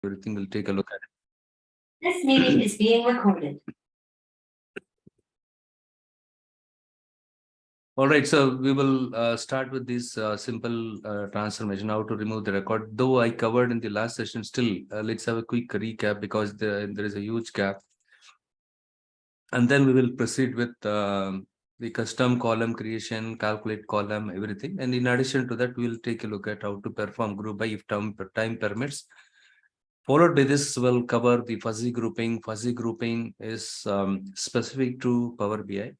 everything. We'll take a look at it. This meeting is being recorded. All right, so we will start with this simple transformation, how to remove the record. Though I covered in the last session, still let's have a quick recap because there is a huge gap. And then we will proceed with the custom column creation, calculate column, everything. And in addition to that, we'll take a look at how to perform group by if time permits. Followed by this, we'll cover the fuzzy grouping. Fuzzy grouping is specific to Power BI.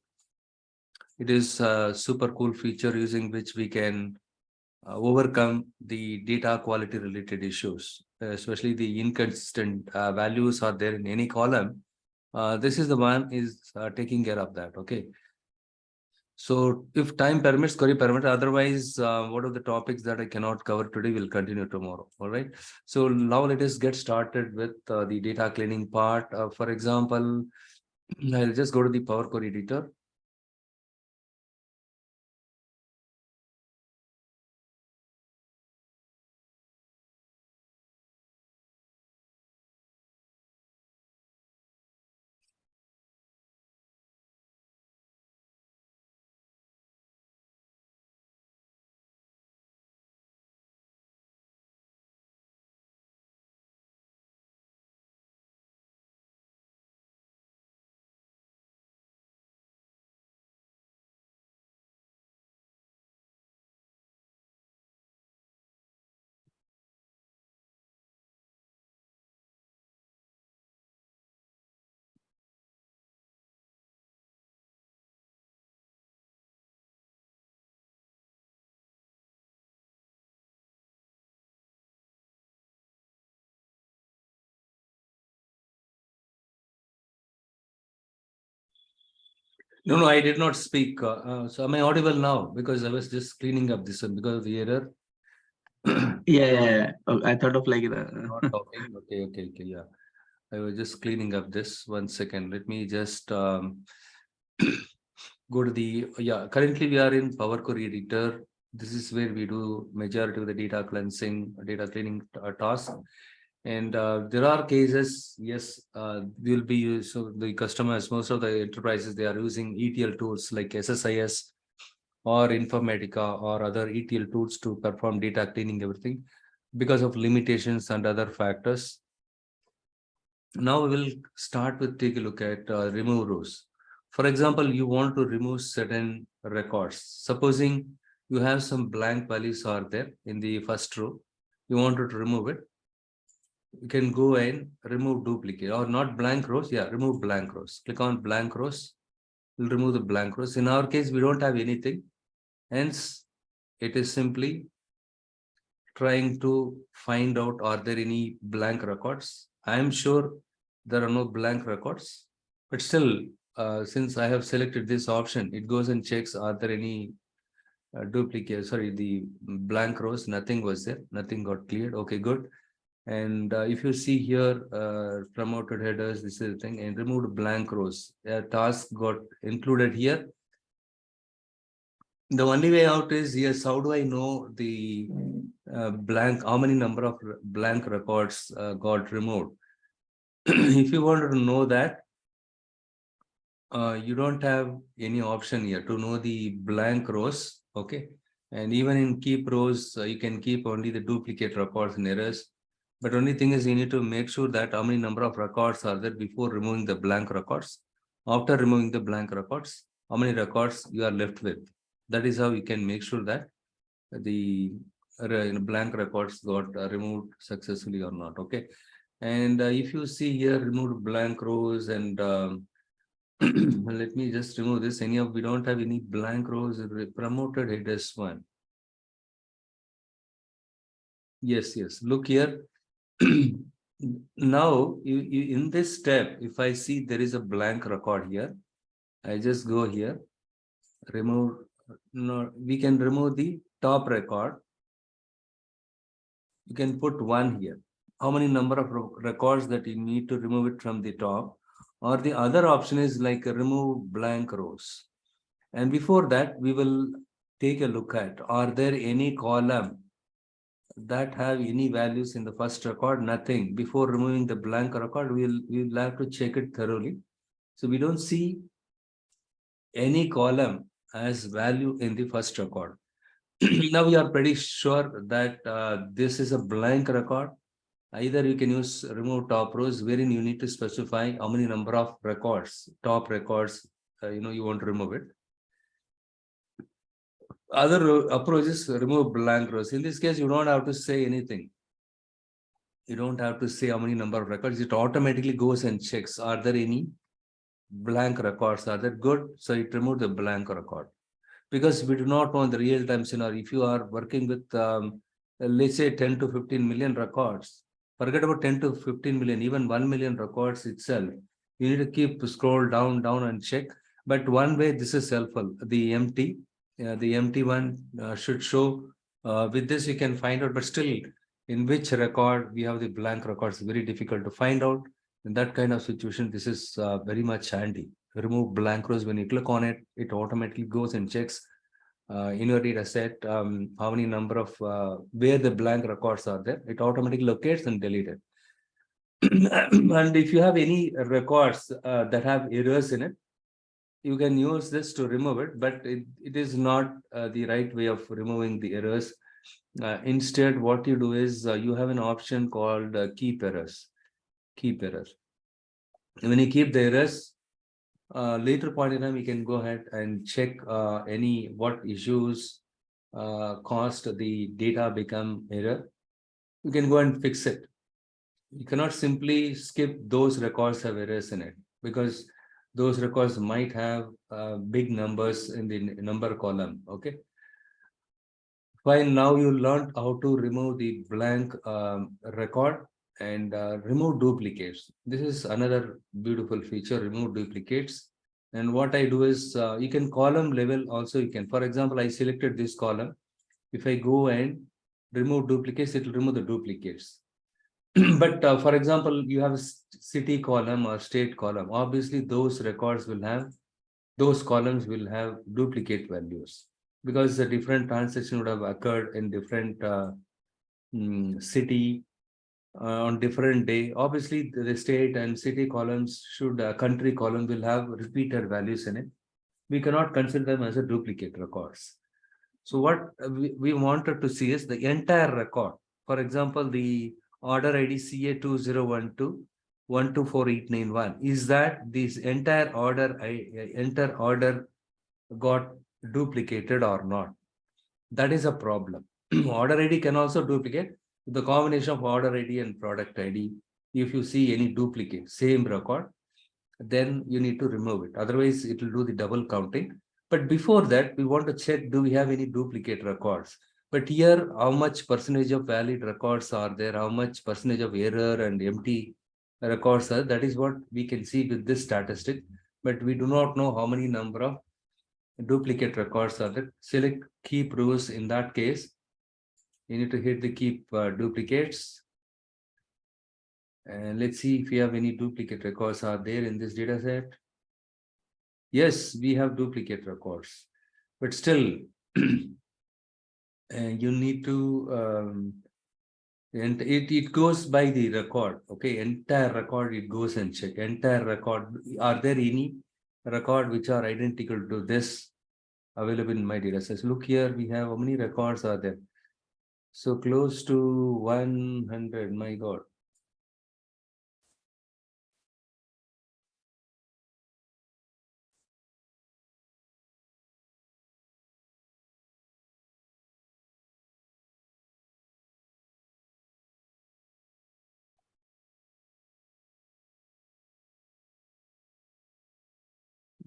It is a super cool feature using which we can overcome the data quality related issues, especially the inconsistent values are there in any column. This is the one is taking care of that. Okay. So if time permits, query permits, otherwise, what are the topics that I cannot cover today will continue tomorrow. All right. So now let us get started with the data cleaning part. For example, I'll just go to the Power Query editor. No, I did not speak. So am I audible now? Because I was just cleaning up this one because of the error. Yeah. Oh, I thought of like Not talking. Okay. Yeah. I was just cleaning up this. 1 second. Let me just go to the, currently we are in Power Query Editor. This is where we do majority of the data cleansing, data cleaning task. And there are cases, yes, will be used. So the customers, most of the enterprises, they are using ETL tools like SSIS or Informatica or other ETL tools to perform data cleaning, everything because of limitations and other factors. Now we will start with take a look at remove rows. For example, you want to remove certain records. Supposing you have some blank values are there in the first row, you wanted to remove it. You can go and remove duplicate or not blank rows. Yeah, remove blank rows. Click on blank rows. We'll remove the blank rows. In our case, we don't have anything. Hence, it is simply trying to find out are there any blank records. I am sure there are no blank records, but still, since I have selected this option, it goes and checks are there any the blank rows. Nothing was there, nothing got cleared. Okay, good. And if you see here, promoted headers, this is the thing, and removed blank rows. Task got included here. The only way out is, yes, how do I know the blank, how many number of blank records got removed? If you wanted to know that, you don't have any option here to know the blank rows. Okay. And even in keep rows, you can keep only the duplicate records and errors. But only thing is you need to make sure that how many number of records are there before removing the blank records. After removing the blank records, how many records you are left with. That is how you can make sure that the blank records got removed successfully or not. Okay. And if you see here, removed blank rows and let me just remove this. We don't have any blank rows. Promoted headers one. Yes. Look here. Now, you in this step, if I see there is a blank record here, I just go here, remove. No, we can remove the top record. You can put one here. How many number of records that you need to remove it from the top? Or the other option is like remove blank rows. And before that, we will take a look at, are there any column that have any values in the first record? Nothing. Before removing the blank record, we'll have to check it thoroughly. So we don't see any column as value in the first record. Now we are pretty sure that this is a blank record. Either you can use remove top rows, wherein you need to specify how many number of records, top records, you want to remove it. Other approach is remove blank rows. In this case, you don't have to say anything. You don't have to say how many number of records. It automatically goes and checks, are there any blank records? Are that good? So it removed the blank record. Because we do not know the real-time scenario. If you are working with, let's say 10 to 15 million records, forget about 10 to 15 million, even 1 million records itself. You need to keep scroll down and check. But one way this is helpful. The empty one should show. With this, you can find out, but still, in which record we have the blank records, very difficult to find out. In that kind of situation, this is very much handy. Remove blank rows. When you click on it, it automatically goes and checks in your data set how many number of where the blank records are there. It automatically locates and deletes it. And if you have any records that have errors in it, you can use this to remove it, but it is not the right way of removing the errors. Instead, what you do is you have an option called keep errors. Keep errors. When you keep the errors, later point in time, you can go ahead and check what issues caused the data become error. You can go and fix it. You cannot simply skip those records have errors in it, because those records might have big numbers in the number column. Okay. Fine. Now you learned how to remove the blank record and remove duplicates. This is another beautiful feature, remove duplicates. And what I do is you can column level also. You can, for example, I selected this column. If I go and remove duplicates, it will remove the duplicates. But for example, you have a city column or state column. Obviously, those columns will have duplicate values, because the different transaction would have occurred in different city on different day. Obviously, the state and city columns country column will have repeated values in it. We cannot consider them as a duplicate records. So what we wanted to see is the entire record. For example, the order ID CA2012 124891. Is that this entire order got duplicated or not? That is a problem. Order ID can also duplicate. The combination of order ID and product ID, if you see any duplicate, same record, then you need to remove it. Otherwise, it will do the double counting. But before that, we want to check, do we have any duplicate records? But here, how much percentage of valid records are there? How much percentage of error and empty records are? That is what we can see with this statistic. But we do not know how many number of duplicate records are there. Select keep rows. In that case, you need to hit the keep duplicates. And let's see if we have any duplicate records are there in this data set. Yes, we have duplicate records, but still, you need to, and it goes by the record. Okay, entire record, it goes and check entire record. Are there any record which are identical to this available in my data set? Look here, we have how many records are there? So close to 100. My God.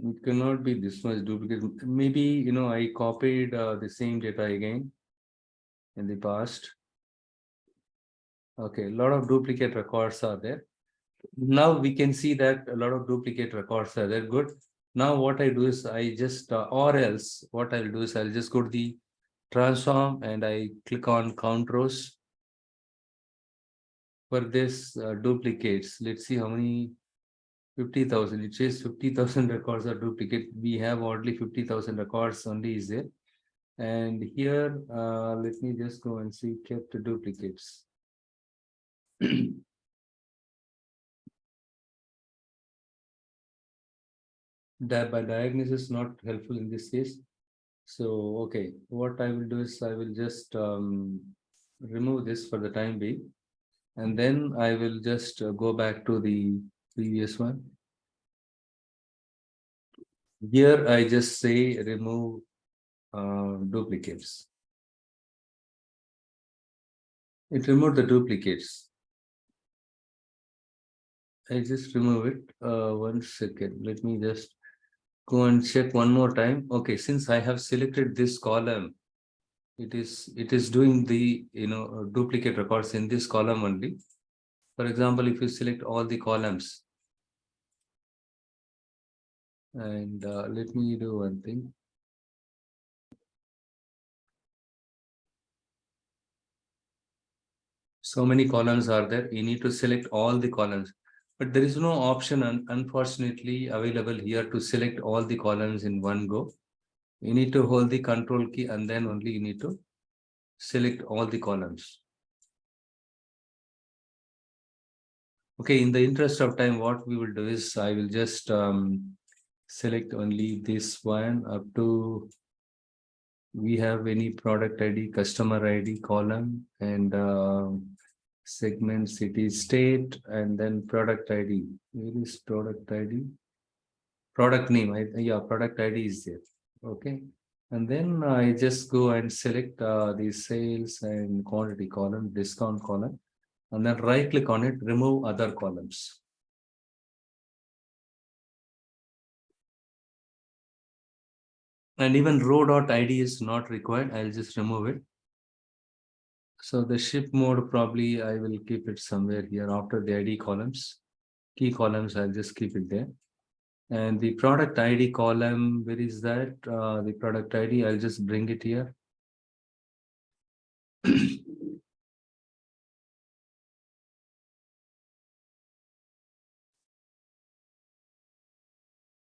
It cannot be this much duplicate. Maybe, I copied the same data again in the past. Okay, a lot of duplicate records are there. Now we can see that a lot of duplicate records are there. Good. Now what I do is I just, or else what I'll do is I'll just go to the transform and I click on count rows. For this duplicates, let's see how many. 50,000. It says 50,000 records are duplicate. We have only 50,000 records only is there. And here, let me just go and see kept duplicates. That by diagnosis not helpful in this case. So, okay, what I will do is I will just remove this for the time being, and then I will just go back to the previous one. Here I just say remove duplicates. It removed the duplicates. I just remove it. 1 second. Let me just go and check one more time. Okay, since I have selected this column, it is doing the duplicate records in this column only. For example, if you select all the columns, and let me do one thing. So many columns are there. You need to select all the columns, but there is no option unfortunately available here to select all the columns in one go. You need to hold the control key and then only you need to select all the columns. Okay, in the interest of time, what we will do is I will just select only this one up to we have any product ID, customer ID column, and segment, city, state, and then product ID. Where is product ID? Product name. Yeah, product ID is there. Okay. And then I just go and select the sales and quantity column, discount column, and then right click on it, remove other columns. And even row.id is not required. I'll just remove it. So the ship mode, probably I will keep it somewhere here after the ID columns. Key columns, I'll just keep it there. And the product ID column, where is that? The product ID, I'll just bring it here.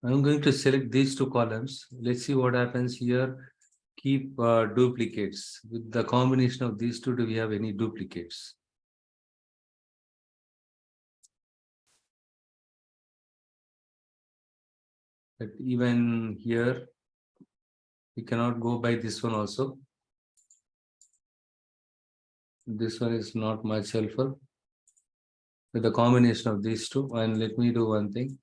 I'm going to select these two columns. Let's see what happens here. Keep duplicates. With the combination of these two, do we have any duplicates? But even here, we cannot go by this one also. This one is not much helpful. With the combination of these two, and let me do one thing.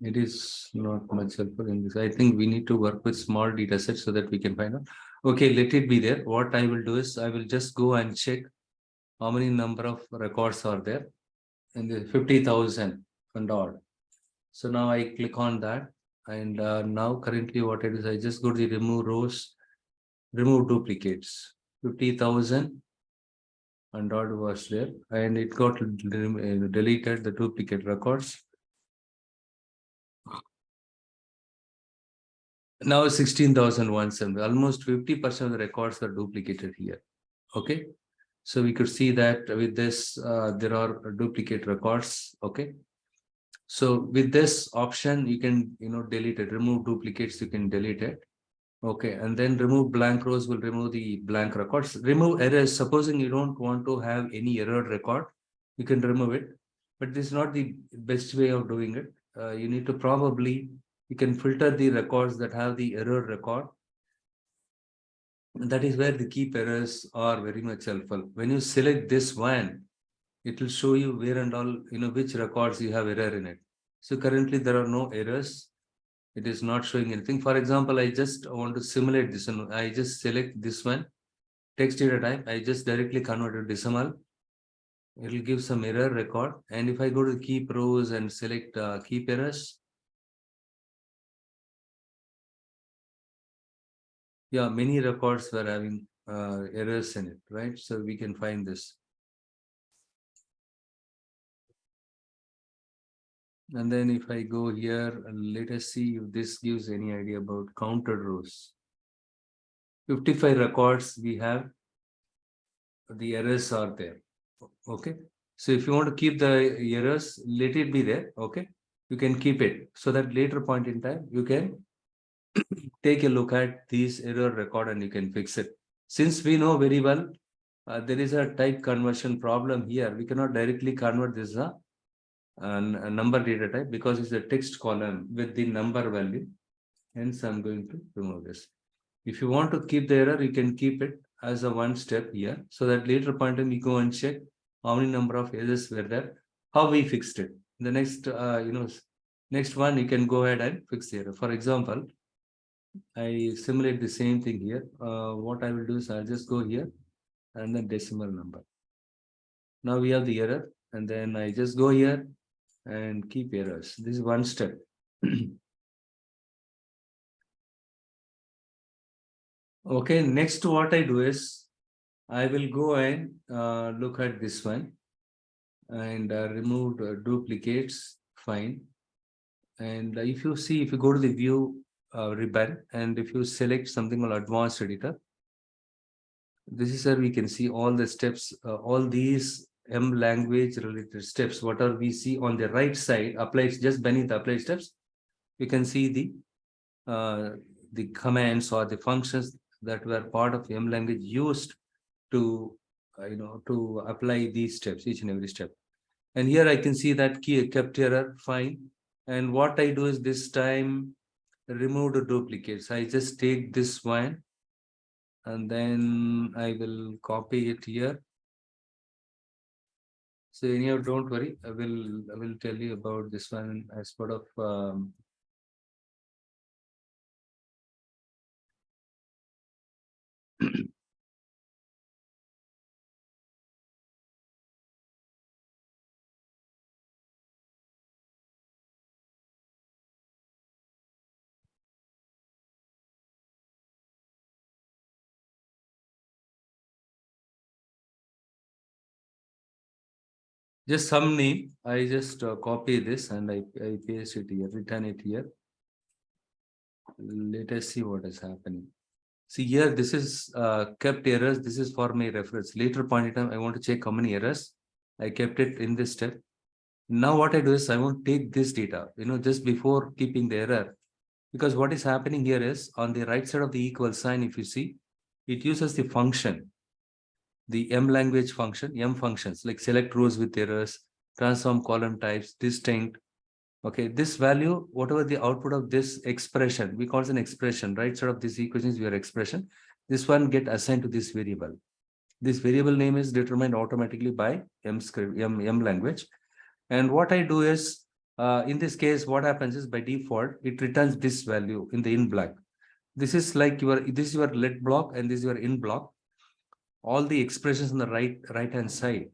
It is not much helpful in this. I think we need to work with small data sets so that we can find out. Okay, let it be there. What I will do is I will just go and check how many number of records are there in the 50,000 and odd. So now I click on that, and now currently what it is, I just go to the remove rows, remove duplicates. 50,000 and odd was there, and it got deleted the duplicate records. Now 16,170, almost 50% of the records are duplicated here. Okay, so we could see that with this there are duplicate records. Okay, so with this option you can delete it, remove duplicates, you can delete it. Okay, and then remove blank rows will remove the blank records. Remove errors. Supposing you don't want to have any error record, you can remove it, but this is not the best way of doing it. You need to probably, you can filter the records that have the error record. And that is where the keep errors are very much helpful. When you select this one, it will show you where and all, which records you have error in it. So currently there are no errors. It is not showing anything. For example, I just want to simulate this one. I just select this one, text data type. I just directly convert to decimal. It will give some error record. And if I go to keep rows and select keep errors, yeah, many records were having errors in it, right? So we can find this. And then if I go here, let us see if this gives any idea about counted rows. 55 records we have, the errors are there. Okay. So if you want to keep the errors, let it be there. Okay. You can keep it so that later point in time, you can take a look at these error record and you can fix it. Since we know very well, there is a type conversion problem here. We cannot directly convert this a number data type because it's a text column with the number value. Hence, I'm going to remove this. If you want to keep the error, you can keep it as a one step here, so that later point in we go and check how many number of errors were there, how we fixed it. The next, next one, you can go ahead and fix the error. For example, I simulate the same thing here. What I will do is I'll just go here and then decimal number. Now we have the error, and then I just go here and keep errors. This is one step. Okay, next what I do is I will go and look at this one and remove duplicates. Fine. And if you see, if you go to the view ribbon and if you select something called advanced editor, this is where we can see all the steps, all these M language related steps. Whatever we see on the right side applies just beneath the applied steps. You can see the commands or the functions that were part of M language used to to apply these steps, each and every step. And here I can see that key kept error, fine. And what I do is this time remove the duplicates. I just take this one and then I will copy it here. So anyhow, don't worry. I will tell you about this one as part of just some name. I just copy this and I paste it here, return it here. Let us see what is happening. See here, this is kept errors. This is for my reference. Later point in time, I want to check how many errors. I kept it in this step. Now what I do is I want to take this data, just before keeping the error. Because what is happening here is on the right side of the equal sign, if you see, it uses the function, the M language function, M functions like select rows with errors, transform column types, distinct. Okay, this value, whatever the output of this expression, we call it an expression, right side of this equation is your expression. This one get assigned to this variable. This variable name is determined automatically by M script, M language. And what I do is, in this case, what happens is by default, it returns this value in the in block. This is like this is your let block and this is your in block. All the expressions on the right hand side.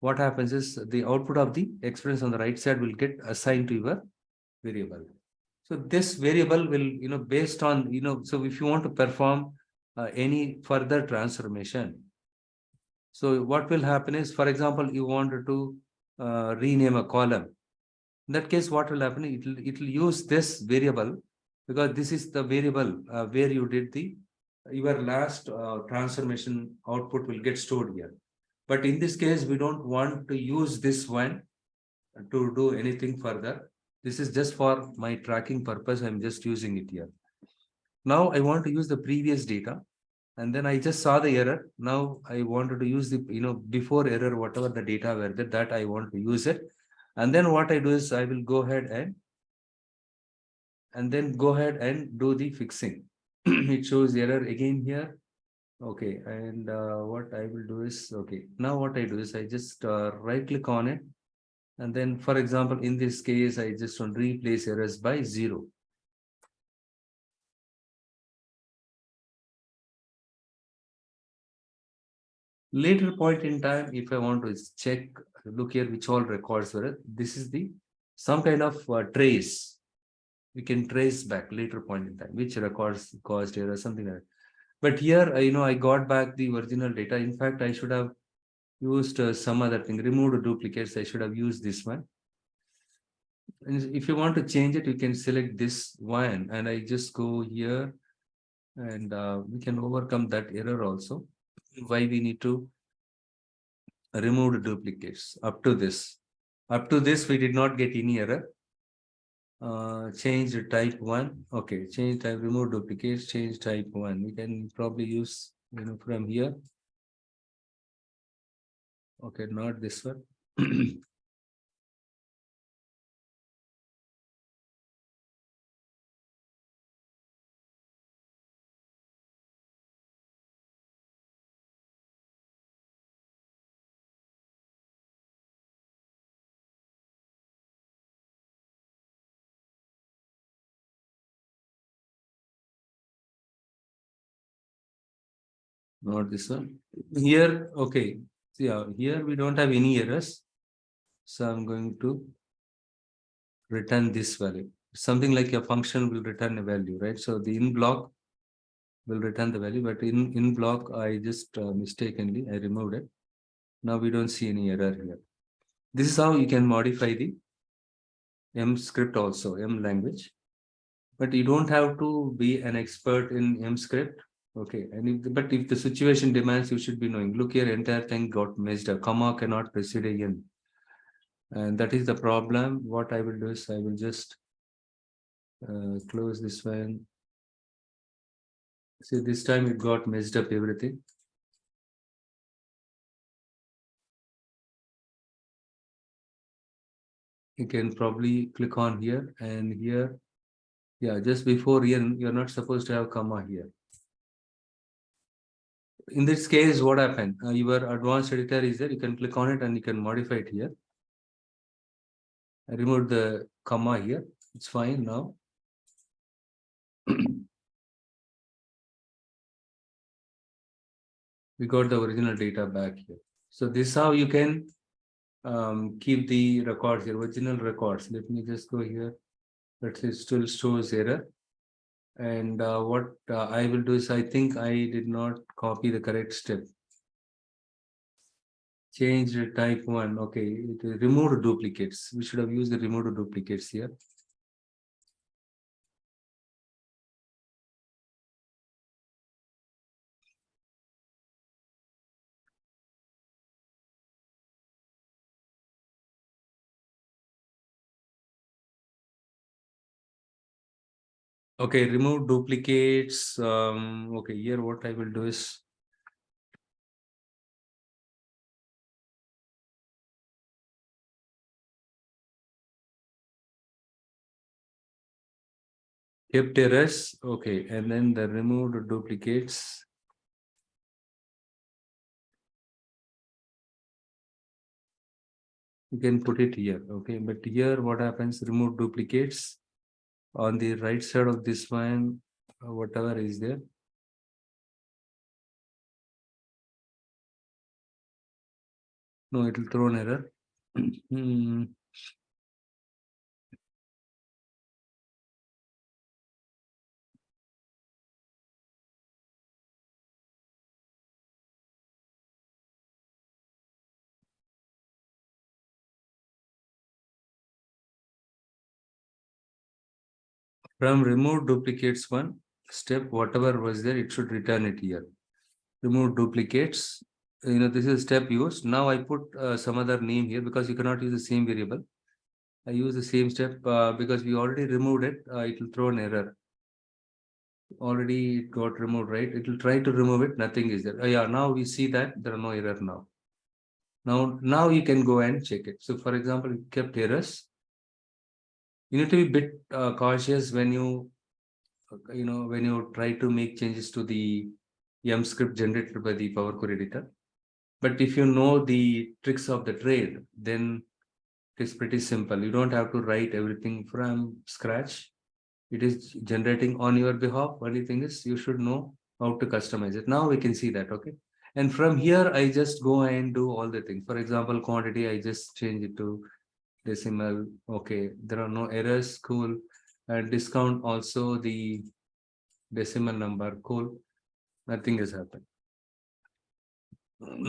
What happens is the output of the expression on the right side will get assigned to your variable. So this variable will, based on, so if you want to perform any further transformation. So what will happen is, for example, you wanted to rename a column. In that case, what will happen? It will use this variable because this is the variable where you did your last transformation output will get stored here. But in this case, we don't want to use this one to do anything further. This is just for my tracking purpose. I'm just using it here. Now I want to use the previous data. And then I just saw the error. Now I wanted to use the, before error, whatever the data were there, that I want to use it. And then what I do is I will go ahead and then go ahead and do the fixing. It shows error again here. Okay. And what I will do is, okay. Now what I do is I just right click on it. And then, for example, in this case, I just want to replace errors by 0. Later point in time, if I want to check, look here, which all records were, this is some kind of trace. We can trace back later point in time, which records caused error, something like that. But here, I got back the original data. In fact, I should have used some other thing, removed duplicates. I should have used this one. And if you want to change it, you can select this one, and I just go here, and we can overcome that error also. Why we need to remove duplicates up to this. Up to this, we did not get any error. Change type 1. Okay, change type, remove duplicates, change type 1. We can probably use from here. Okay, not this one. Not this one. Here, okay. Yeah, here we don't have any errors. So I'm going to return this value. Something like a function will return a value, right? So the in block will return the value, but in block I just mistakenly I removed it. Now we don't see any error here. This is how you can modify the M script also, M language. But you don't have to be an expert in M script. Okay, and but if the situation demands, you should be knowing. Look here, entire thing got messed up. Comma cannot precede a n. And that is the problem. What I will do is I will just close this one. See, this time it got messed up everything. You can probably click on here and here. Yeah, just before n, you're not supposed to have comma here. In this case, what happened? Your advanced editor is there. You can click on it and you can modify it here. I removed the comma here. It's fine now. We got the original data back here. So this is how you can keep the records here, original records. Let me just go here. Let's say it still shows error. And what I will do is, I think I did not copy the correct step. Change type 1. Okay, it removed duplicates. We should have used the removed duplicates here. Okay, remove duplicates. Okay, here what I will do is kept errors. Okay, and then the removed duplicates. You can put it here. Okay, but here what happens? Remove duplicates on the right side of this one, whatever is there. No, it will throw an error. From remove duplicates one step, whatever was there, it should return it here. Remove duplicates. This is step used. Now I put some other name here because you cannot use the same variable. I use the same step because we already removed it. It will throw an error. Already it got removed, right? It will try to remove it. Nothing is there. Yeah, now we see that there are no error now. Now you can go and check it. So for example, it kept errors. You need to be a bit cautious when you try to make changes to the M script generated by the Power Query editor. But if you know the tricks of the trade, then it's pretty simple. You don't have to write everything from scratch. It is generating on your behalf. Only thing is you should know how to customize it. Now we can see that, okay? And from here, I just go and do all the things. For example, quantity, I just change it to decimal. Okay, there are no errors, cool. And discount also the decimal number, cool. Nothing has happened.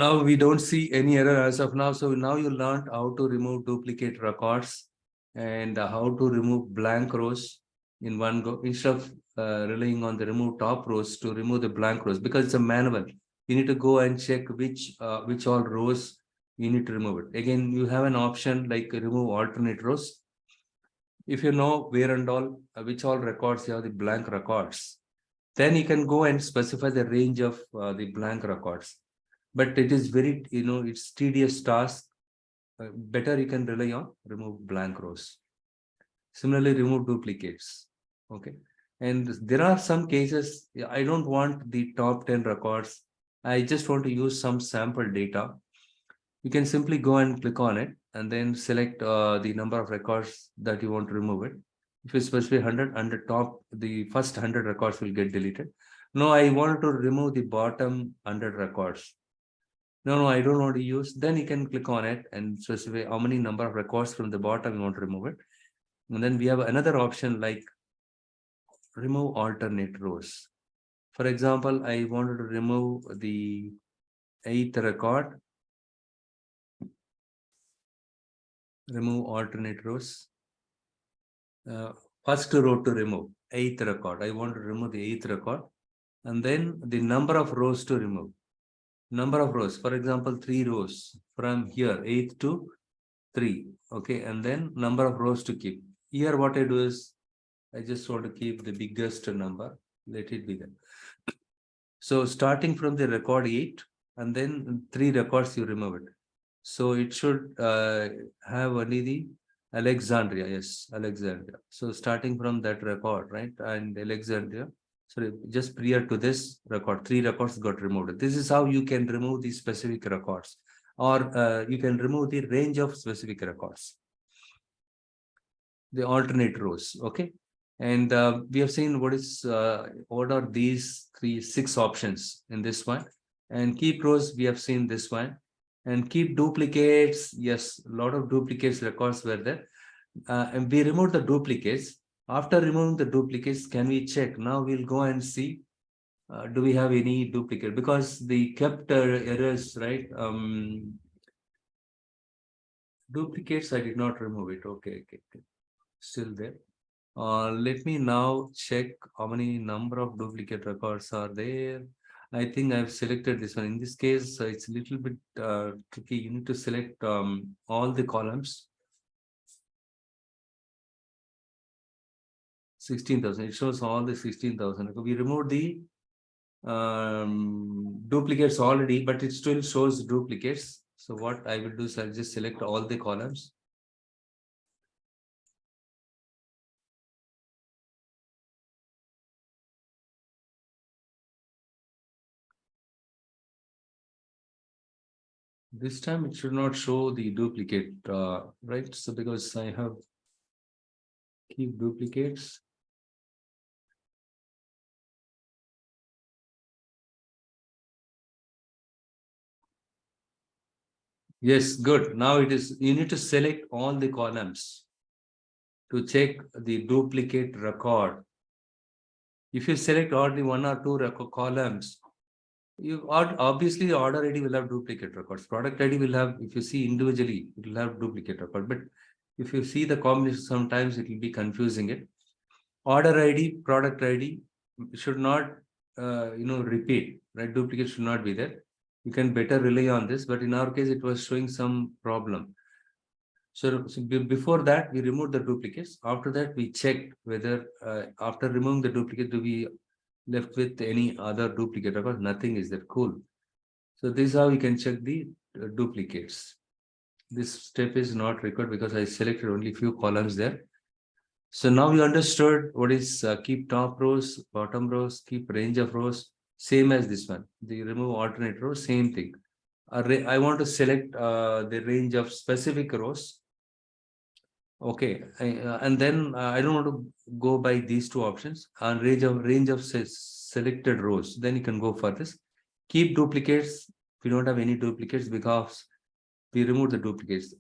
Now we don't see any error as of now. So now you learned how to remove duplicate records and how to remove blank rows in one go, instead of relying on the remove top rows to remove the blank rows, because it's a manual. You need to go and check which all rows you need to remove it. Again, you have an option like remove alternate rows. If you know where and all which all records you have the blank records, then you can go and specify the range of the blank records. But it is very, it's tedious task. Better you can rely on remove blank rows. Similarly, remove duplicates. Okay. And there are some cases, I don't want the top 10 records. I just want to use some sample data. You can simply go and click on it and then select the number of records that you want to remove it. If you specify 100, and the top, the first 100 records will get deleted. No, I want to remove the bottom 100 records. No, I don't want to use. Then you can click on it and specify how many number of records from the bottom you want to remove it. And then we have another option like remove alternate rows. For example, I wanted to remove the 8th record. Remove alternate rows. First row to remove 8th record. I want to remove the 8th record. And then the number of rows to remove. Number of rows, for example, 3 rows from here, 8th to 3. Okay, and then number of rows to keep. Here, what I do is I just want to keep the biggest number. Let it be there. So starting from the record 8, and then 3 records you remove it. So it should have only the Alexandria. Yes, Alexandria. So starting from that record, right? And Alexandria. So just prior to this record, 3 records got removed. This is how you can remove the specific records, or you can remove the range of specific records, the alternate rows. Okay. And we have seen what are these 6 options in this one. And keep rows, we have seen this one. And keep duplicates. Yes, a lot of duplicates records were there. And we removed the duplicates. After removing the duplicates, can we check? Now we'll go and see, do we have any duplicate? Because the kept errors, right? Duplicates, I did not remove it. Okay. Still there. Let me now check how many number of duplicate records are there. I think I've selected this one. In this case, it's a little bit tricky. You need to select all the columns. 16,000. It shows all the 16,000. We removed the duplicates already, but it still shows duplicates. So what I will do is I'll just select all the columns. This time it should not show the duplicate, right? So because I have keep duplicates. Yes, good. Now it is, you need to select all the columns to check the duplicate record. If you select only 1 or 2 columns, you obviously the order ID will have duplicate records. Product ID will have, if you see individually, it will have duplicate record. But if you see the combination, sometimes it will be confusing it. Order ID, product ID should not, repeat, right? Duplicate should not be there. You can better rely on this, but in our case, it was showing some problem. So before that, we removed the duplicates. After that, we checked whether after removing the duplicate, do we left with any other duplicate record? Nothing is there. Cool. So this is how you can check the duplicates. This step is not required because I selected only few columns there. So now you understood what is keep top rows, bottom rows, keep range of rows, same as this one. The remove alternate rows, same thing. I want to select the range of specific rows. Okay, and then I don't want to go by these 2 options. And range of selected rows. Then you can go for this. Keep duplicates. We don't have any duplicates because we removed the duplicates.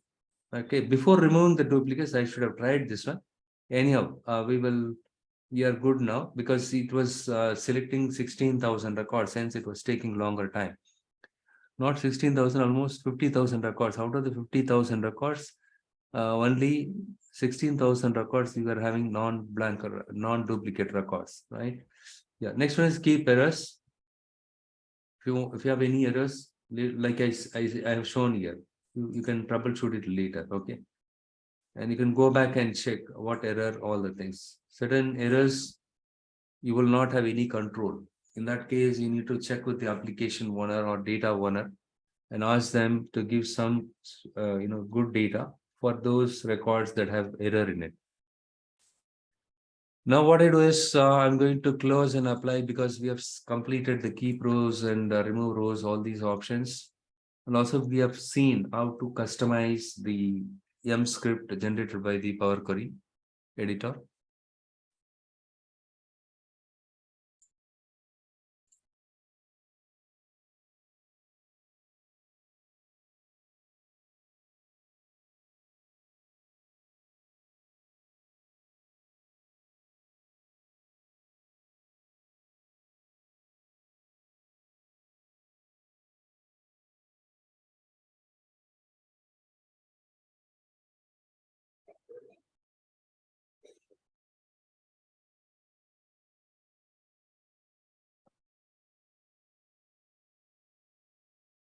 Okay, before removing the duplicates, I should have tried this one. Anyhow, we will we are good now because it was selecting 16,000 records, hence it was taking longer time. Not 16,000, almost 50,000 records. Out of the 50,000 records, only 16,000 records we were having non-blank or non-duplicate records, right? Yeah. Next one is keep errors. If you have any errors, like I have shown here, you can troubleshoot it later. Okay. And you can go back and check what error, all the things. Certain errors, you will not have any control. In that case, you need to check with the application owner or data owner and ask them to give some good data for those records that have error in it. Now what I do is I'm going to close and apply because we have completed the keep rows and remove rows, all these options. And also we have seen how to customize the M script generated by the Power Query editor.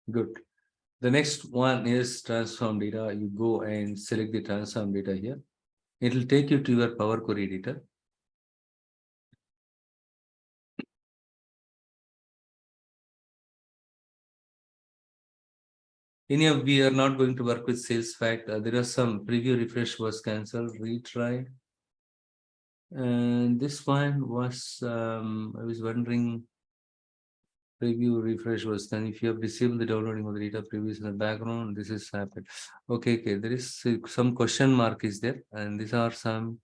Good. The next one is transform data. You go and select the transform data here. It will take you to your Power Query editor. We are not going to work with sales fact. There are some preview refresh was cancelled, retry. And this one was, I was wondering, preview refresh was done. If you have disabled the downloading of the data previews in the background, this is happened. Okay, there is some question mark is there, and these are some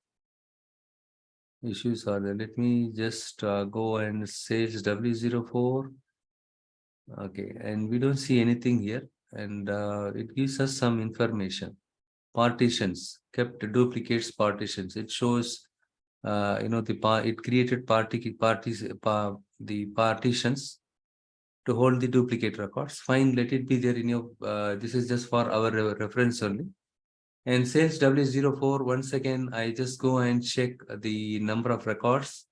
issues are there. Let me just go and sales W04. Okay, and we don't see anything here, and it gives us some information. Partitions, kept duplicates partitions. It shows it created the partitions to hold the duplicate records. Fine, let it be there in your this is just for our reference only. And sales W04, once again I just go and check the number of records.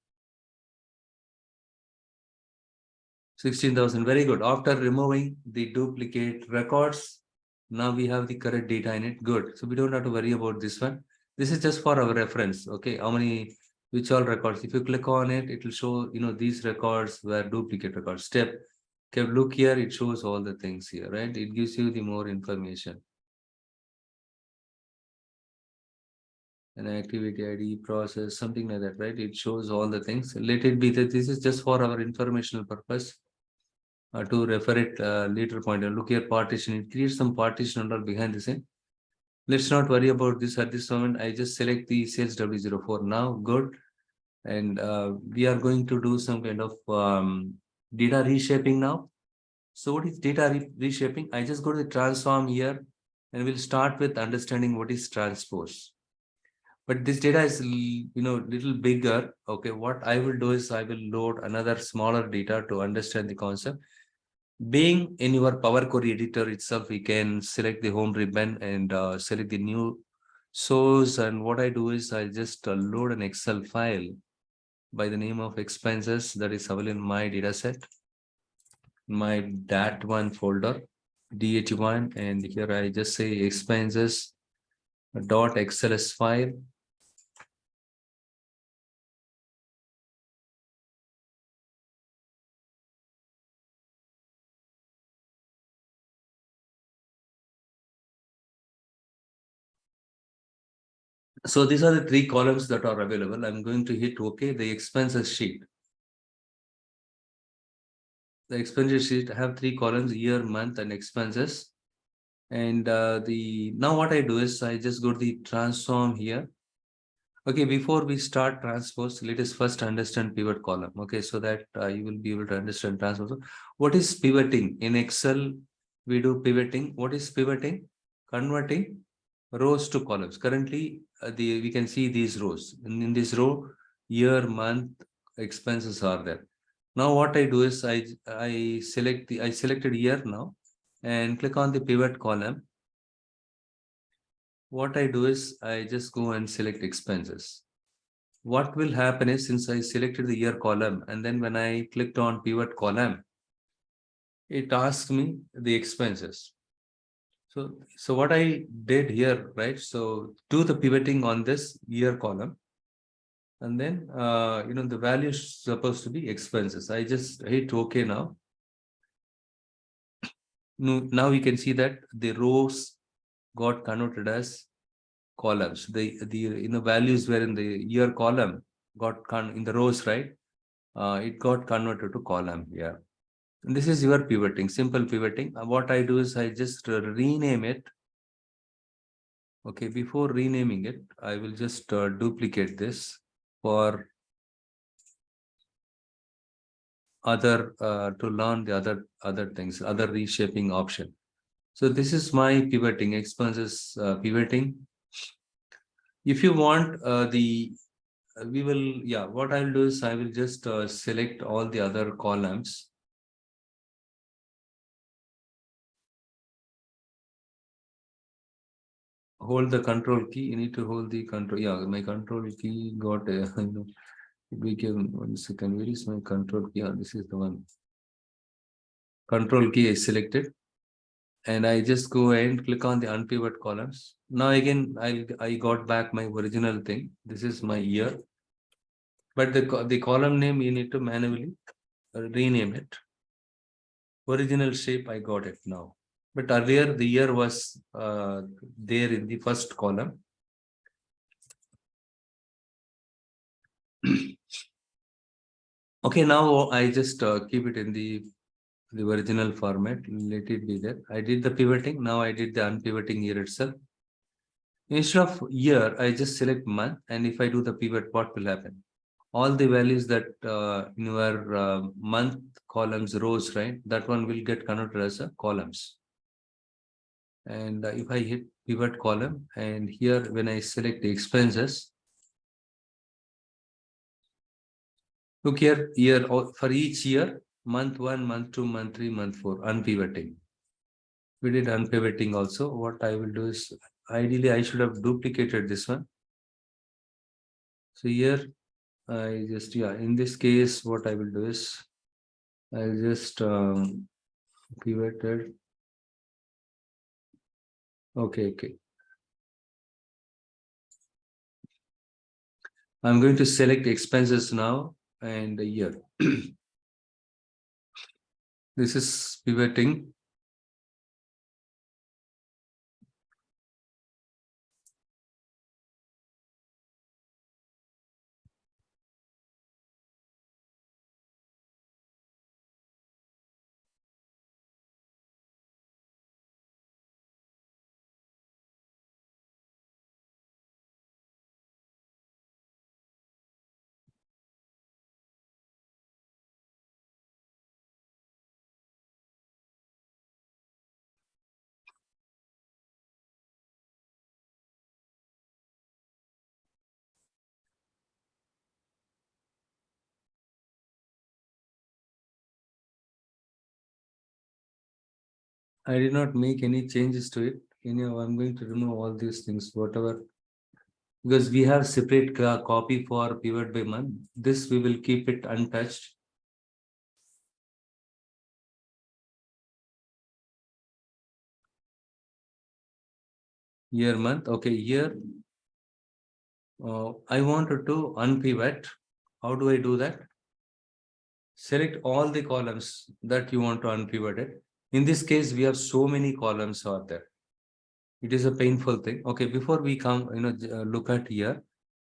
16,000. Very good. After removing the duplicate records, now we have the correct data in it. Good. So we don't have to worry about this one. This is just for our reference. Okay. How many, which all records? If you click on it, it will show, these records were duplicate records. Step. Okay, look here. It shows all the things here, right? It gives you the more information. An activity ID process, something like that, right? It shows all the things. Let it be that this is just for our informational purpose. To refer it later point. And look here, partition. It creates some partition under behind the scene. Let's not worry about this at this moment. I just select the sales W04 now. Good. And we are going to do some kind of data reshaping now. So what is data reshaping? I just go to the transform here and we'll start with understanding what is transpose. But this data is, little bigger. Okay, what I will do is I will load another smaller data to understand the concept. Being in your Power Query editor itself, we can select the home ribbon and select the new source. And what I do is I just load an Excel file by the name of expenses that is available in my data set, my DAT1 folder, DH1, and here I just say expenses dot XLS file. So these are the three columns that are available. I'm going to hit OK, the expenses sheet. The expenses sheet have three columns: year, month, and expenses. And now what I do is I just go to the transform here. Okay, before we start transpose, let us first understand pivot column. Okay, so that you will be able to understand transpose. What is pivoting? In Excel, we do pivoting. What is pivoting? Converting rows to columns. Currently, we can see these rows. In this row, year, month, expenses are there. Now what I do is I selected year now and click on the pivot column. What I do is I just go and select expenses. What will happen is, since I selected the year column and then when I clicked on pivot column, it asks me the expenses. So what I did here, right? So do the pivoting on this year column. And then, the value is supposed to be expenses. I just hit OK now. Now you can see that the rows got converted as columns. The values were in the year column in the rows, right? It got converted to column here. And this is your pivoting, simple pivoting. What I do is I just rename it. Okay, before renaming it, I will just duplicate this for other to learn the other things, other reshaping option. So this is my pivoting, expenses pivoting. If you want we will, yeah, what I'll do is I will just select all the other columns. Hold the control key. You need to hold the control. Yeah, my control key got it became 1 second. Where is my control key? Yeah, this is the one. Control key is selected. And I just go and click on the unpivot columns. Now again, I got back my original thing. This is my year. But the column name you need to manually rename it. Original shape, I got it now. But earlier the year was there in the first column. Okay, now I just keep it in the original format. Let it be there. I did the pivoting. Now I did the unpivoting here itself. Instead of year, I just select month. And if I do the pivot, what will happen? All the values that in your month columns rows, right? That one will get converted as a columns. And if I hit pivot column, and here when I select the expenses, look here, for each year, month 1, month 2, month 3, month 4, unpivoting. We did unpivoting also. What I will do is, ideally I should have duplicated this one. So here I just, in this case, what I will do is I'll just pivoted. Okay. I'm going to select expenses now and the year. This is pivoting. I did not make any changes to it. I'm going to remove all these things, whatever, because we have separate copy for pivot by month. This we will keep it untouched. Year, month. Okay, here I wanted to unpivot. How do I do that? Select all the columns that you want to unpivot it. In this case, we have so many columns out there. It is a painful thing. Okay, before we come, look at here,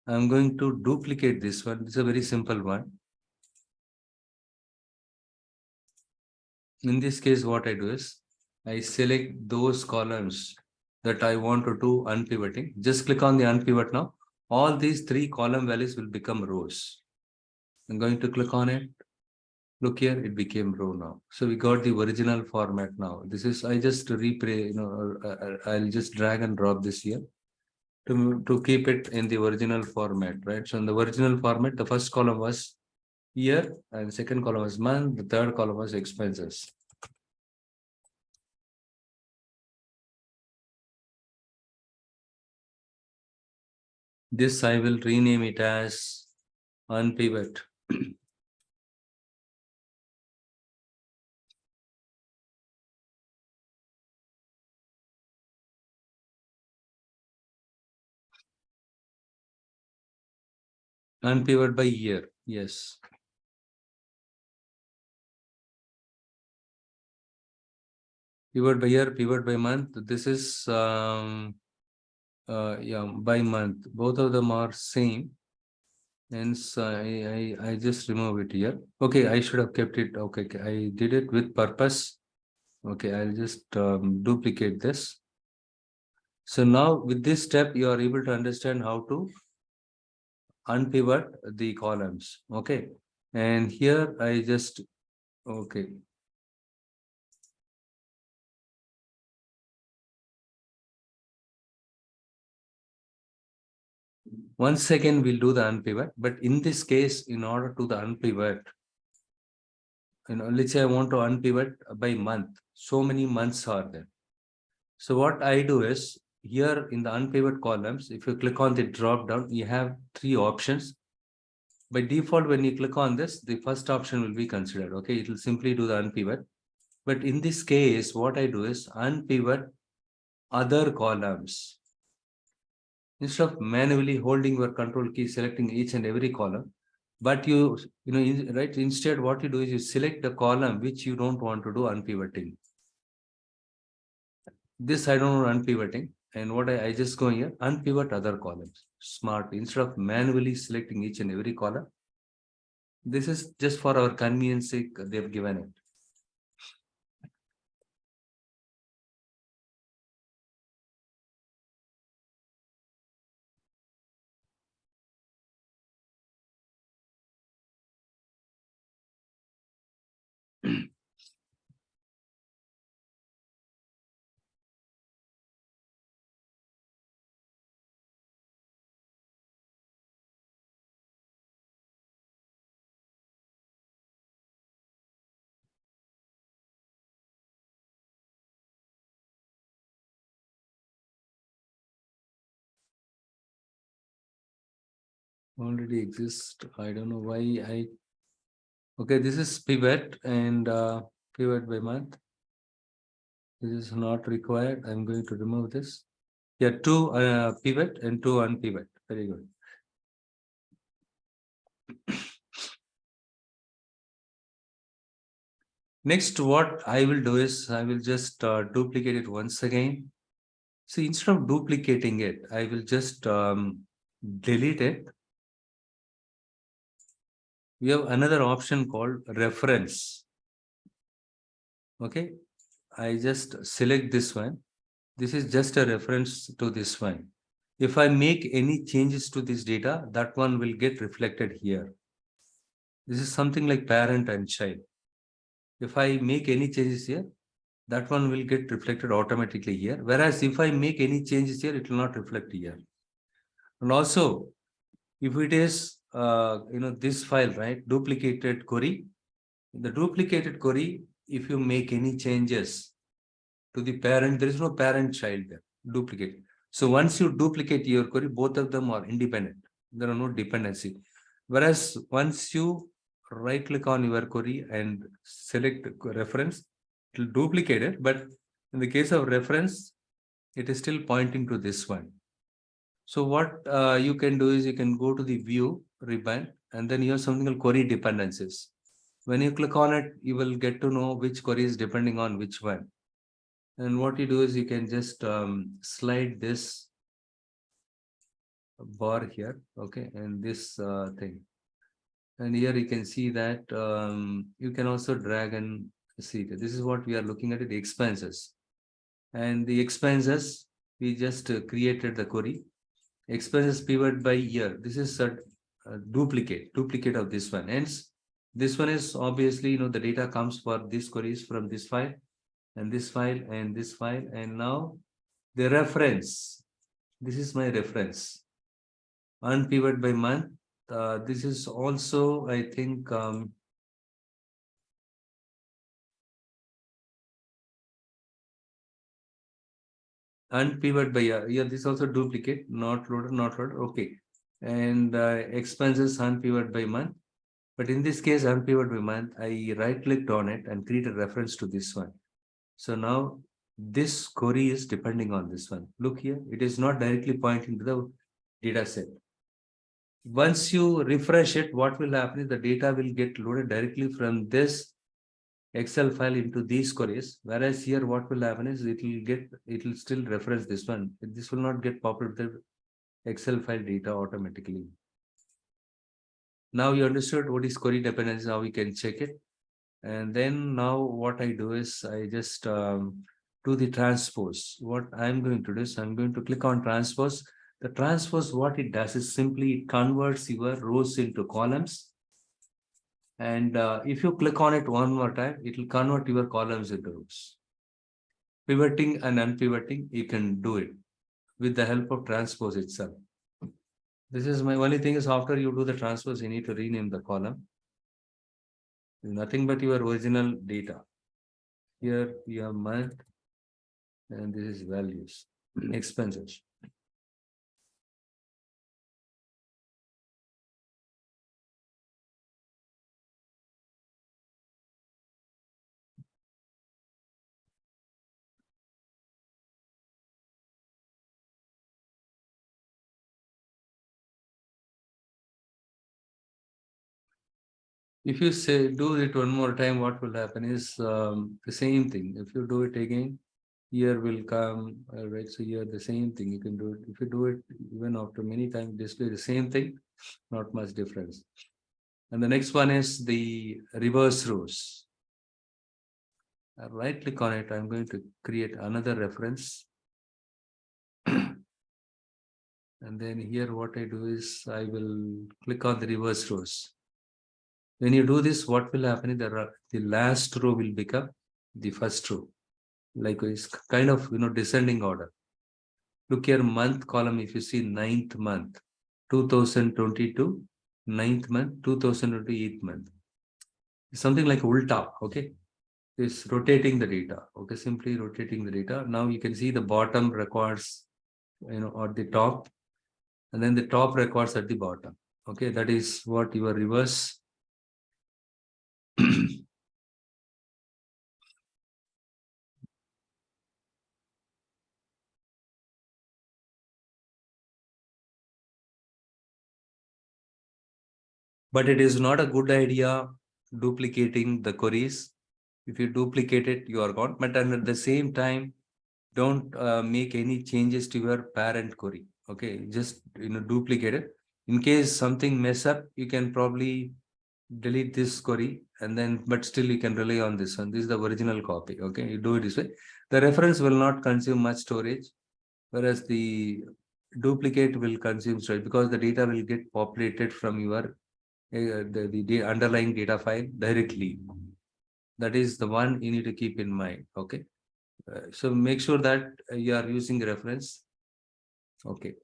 I'm going to duplicate this one. It's a very simple one. In this case, what I do is I select those columns that I want to do unpivoting. Just click on the unpivot now. All these 3 column values will become rows. I'm going to click on it. Look here, it became row now. So we got the original format now. This is, I just replay, I'll just drag and drop this here. to keep it in the original format, right? So in the original format, the first column was year and second column was month, the third column was expenses. This I will rename it as unpivot. Unpivot by year, yes. Pivot by year, pivot by month. This is yeah, by month. Both of them are same. Hence, I just remove it here. Okay, I should have kept it. Okay, I did it with purpose. Okay, I'll just duplicate this. So now with this step, you are able to understand how to unpivot the columns. Okay, and here I just okay. Once again, we'll do the unpivot, but in this case, in order to the unpivot, let's say I want to unpivot by month. So many months are there. So what I do is here in the unpivot columns, if you click on the drop down, you have three options. By default, when you click on this, the first option will be considered. Okay, it will simply do the unpivot. But in this case, what I do is unpivot other columns. Instead of manually holding your control key, selecting each and every column, but right, instead what you do is you select the column which you don't want to do unpivoting. This I don't know unpivoting, and what I just go here, unpivot other columns. Smart, instead of manually selecting each and every column. This is just for our convenience sake, they've given it. Already exist. I don't know why I. Okay, this is pivot and pivot by month. This is not required. I'm going to remove this. Yeah, two pivot and two unpivot. Very good. Next, what I will do is I will just duplicate it once again. See, instead of duplicating it, I will just delete it. We have another option called reference. Okay, I just select this one. This is just a reference to this one. If I make any changes to this data, that one will get reflected here. This is something like parent and child. If I make any changes here, that one will get reflected automatically here. Whereas if I make any changes here, it will not reflect here. And also, if it is, this file, right, duplicated query, the duplicated query, if you make any changes to the parent, there is no parent child there, duplicate. So once you duplicate your query, both of them are independent. There are no dependency. Whereas once you right click on your query and select reference, it will duplicate it. But in the case of reference, it is still pointing to this one. So what you can do is you can go to the view ribbon and then you have something called query dependencies. When you click on it, you will get to know which query is depending on which one. And what you do is you can just slide this bar here, okay, and this thing. And here you can see that you can also drag and see that this is what we are looking at, the expenses. And the expenses, we just created the query. Expenses pivot by year. This is a duplicate of this one. Hence, this one is obviously, the data comes for this queries from this file and this file and this file. And now the reference This is my reference. Unpivot by month. This is also, I think, unpivot by year. Yeah, this also duplicate, not loaded, not loaded. Okay. And expenses unpivot by month. But in this case, unpivot by month, I right clicked on it and create a reference to this one. So now this query is depending on this one. Look here, it is not directly pointing to the data set. Once you refresh it, what will happen is the data will get loaded directly from this Excel file into these queries. Whereas here, what will happen is it will still reference this one. This will not get populated Excel file data automatically. Now you understood what is query dependency, how we can check it. And then now what I do is I just do the transpose. What I'm going to do is I'm going to click on transpose. The transpose, what it does is simply it converts your rows into columns. And if you click on it one more time, it will convert your columns into rows. Pivoting and unpivoting, you can do it with the help of transpose itself. This is my only thing is after you do the transpose, you need to rename the column. Nothing but your original data. Here you have month and this is values, expenses. If you say do it one more time, what will happen is the same thing. If you do it again, here will come, right? So here the same thing, you can do it. If you do it even after many times, display the same thing, not much difference. And the next one is the reverse rows. I right click on it. I'm going to create another reference. And then here what I do is I will click on the reverse rows. When you do this, what will happen is the last row will become the first row. Like it's kind of descending order. Look here, month column. If you see ninth month, 2022, ninth month, 2028 month. Something like ulta. Okay, is rotating the data. Okay, simply rotating the data. Now you can see the bottom records, at the top, and then the top records at the bottom. Okay, that is what your reverse. But it is not a good idea duplicating the queries. If you duplicate it, you are gone. But at the same time, don't make any changes to your parent query. Okay, just duplicate it. In case something mess up, you can probably delete this query and then, but still you can rely on this one. This is the original copy. Okay, you do it this way. The reference will not consume much storage, whereas the duplicate will consume storage because the data will get populated from your the underlying data file directly. That is the one you need to keep in mind. Okay. So make sure that you are using reference. Okay.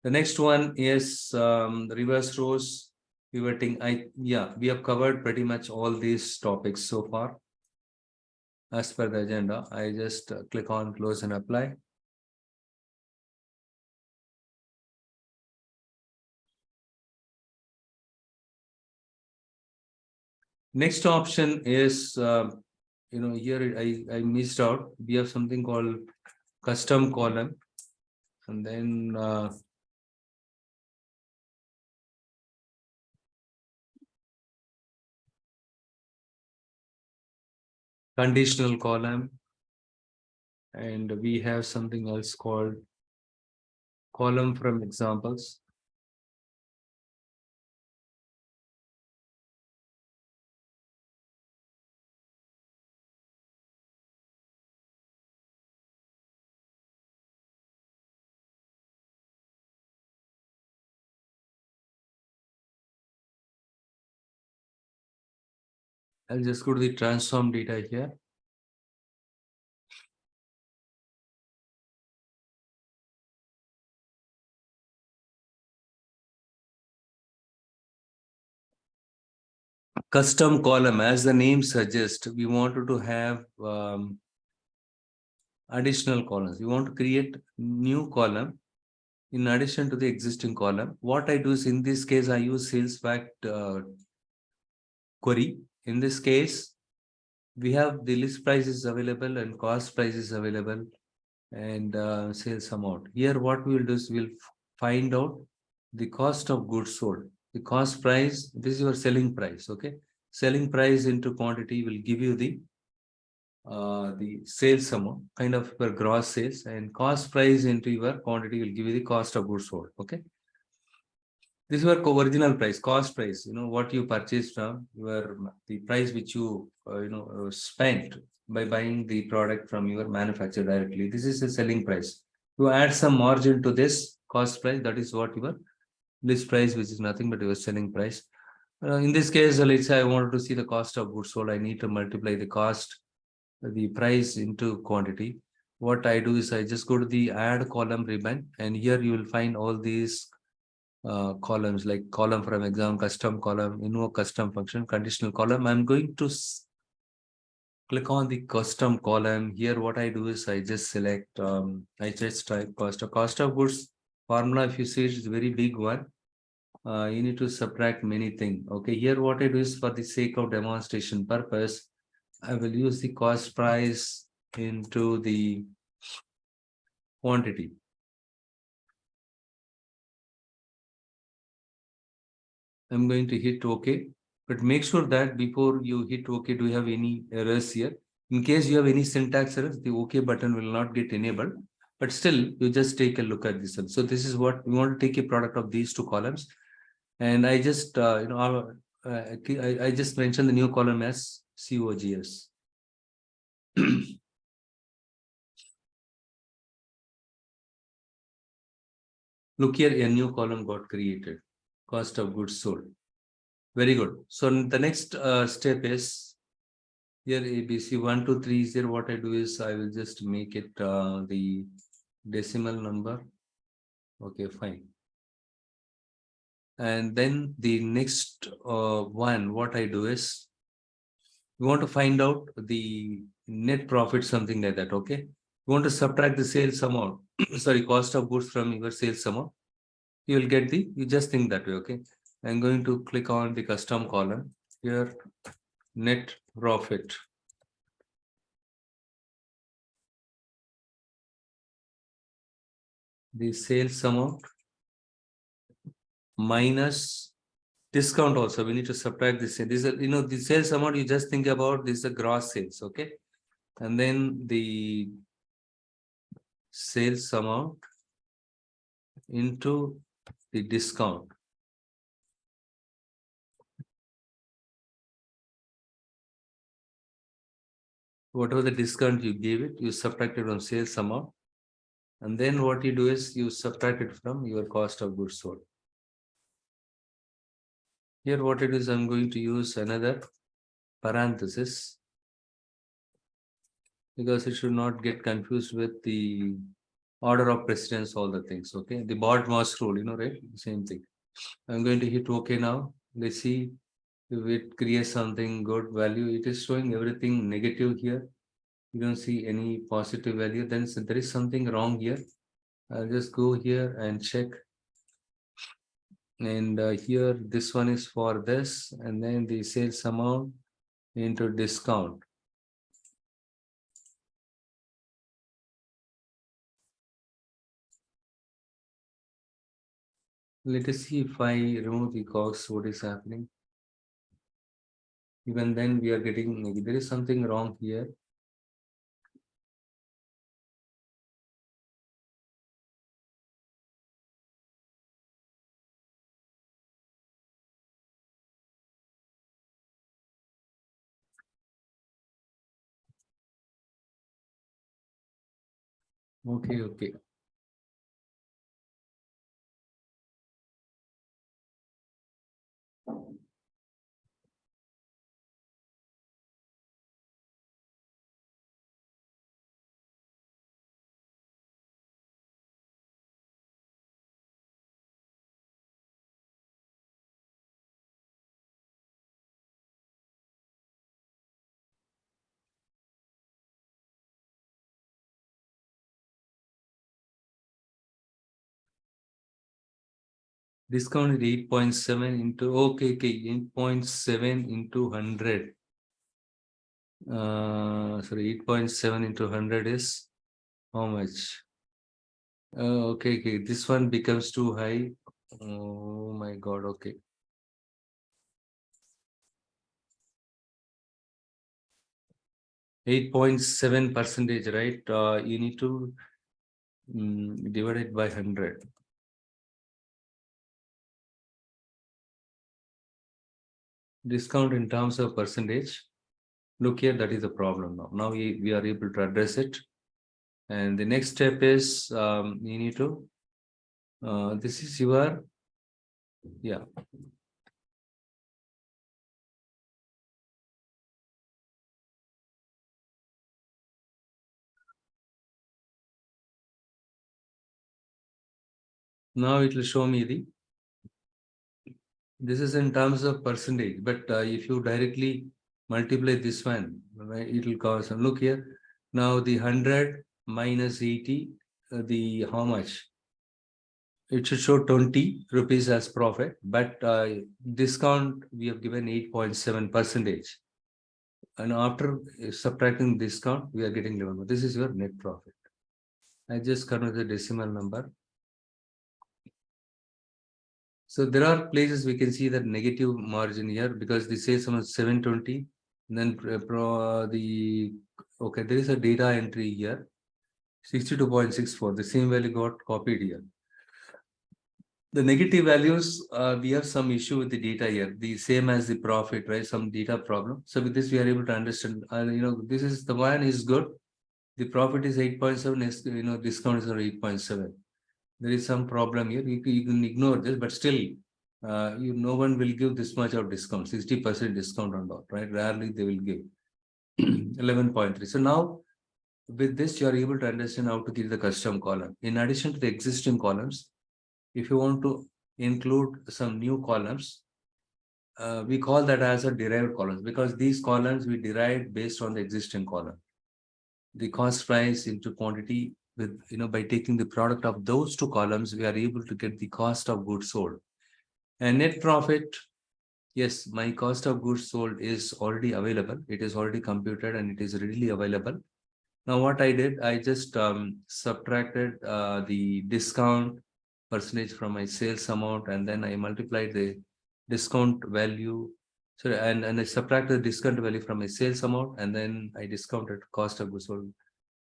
The next one is the reverse rows pivoting. We have covered pretty much all these topics so far. As per the agenda, I just click on close and apply. Next option is, here I missed out. We have something called custom column, and then conditional column, and we have something else called column from examples. I'll just go to the transform data here. custom column, as the name suggests, we wanted to have additional columns. We want to create new column in addition to the existing column. What I do is, in this case, I use sales fact query. In this case, we have the list prices available and cost prices available and sales amount. Here, what we will do is we'll find out the cost of goods sold. The cost price, this is your selling price, okay? Selling price into quantity will give you the sales amount, kind of per gross sales, and cost price into your quantity will give you the cost of goods sold, okay? This is your original price, cost price, what you purchased from your, the price which you, spent by buying the product from your manufacturer directly. This is the selling price. You add some margin to this cost price, that is what your list price, which is nothing but your selling price. In this case, let's say I wanted to see the cost of goods sold. I need to multiply the price into quantity. What I do is I just go to the add column ribbon, and here you will find all these columns, like column from exam, custom column, invoke custom function, conditional column. I'm going to click on the custom column. Here, what I do is I just select, I just type cost of goods formula. If you see, it's a very big one. You need to subtract many things. Okay, here what I do is, for the sake of demonstration purpose, I will use the cost price into the quantity. I'm going to hit OK, but make sure that before you hit OK, do you have any errors here? In case you have any syntax errors, the OK button will not get enabled, but still you just take a look at this one. So this is what we want to take a product of these two columns. And I just, I just mentioned the new column as COGS. Look here, a new column got created, cost of goods sold. Very good. So the next step is, here ABC 1, 2, 3 is there. What I do is I will just make it the decimal number. Okay, fine. And then the next one, what I do is, we want to find out the net profit, something like that. Okay, we want to subtract the sales amount, sorry, cost of goods from your sales amount. You will get you just think that way. Okay, I'm going to click on the custom column here, net profit. The sales amount minus discount. Also, we need to subtract this. This is, the sales amount, you just think about this is the gross sales. Okay, and then the sales amount into the discount. Whatever the discount you gave it, you subtract it from sales amount. And then what you do is you subtract it from your cost of goods sold. Here what it is, I'm going to use another parenthesis, because it should not get confused with the order of precedence, all the things. Okay, the Bart-Moss rule, right? Same thing. I'm going to hit OK now. Let's see if it creates something good value. It is showing everything negative here. You don't see any positive value. Then there is something wrong here. I'll just go here and check. And here, this one is for this, and then the sales amount into discount. Let us see if I remove the costs, what is happening. Even then we are getting, there is something wrong here. Okay. Discount is 8.7 into, okay, 8.7 into 100. Sorry, 8.7 into 100 is how much? Okay, this one becomes too high. Oh my God, okay. 8.7%, right? You need to divide it by 100. Discount in terms of percentage. Look here, that is the problem now. Now we are able to address it. And the next step is you need to, this is your, yeah. Now it will show me this is in terms of percentage, but if you directly multiply this one, right, it will cause, look here. Now the 100 minus 80, the how much? It should show 20 rupees as profit, but discount we have given 8.7%. And after subtracting discount, we are getting 11. This is your net profit. I just convert the decimal number. So there are places we can see that negative margin here because this says some 720. Then okay, there is a data entry here, 62.64. The same value got copied here. The negative values, we have some issue with the data here, the same as the profit, right? Some data problem. So with this, we are able to understand, this is the one is good. The profit is 8.7, discount is 8.7. There is some problem here. You can ignore this, but still, no one will give this much of discount, 60% discount on that, right? Rarely they will give 11.3. So now, with this, you are able to understand how to give the custom column. In addition to the existing columns, if you want to include some new columns, we call that as a derived columns because these columns we derived based on the existing column. The cost price into quantity with, by taking the product of those two columns, we are able to get the cost of goods sold. And net profit, yes, my cost of goods sold is already available. It is already computed and it is readily available. Now what I did, I just subtracted the discount percentage from my sales amount, and then I multiplied the discount value. So and I subtracted the discount value from my sales amount, and then I discounted cost of goods sold.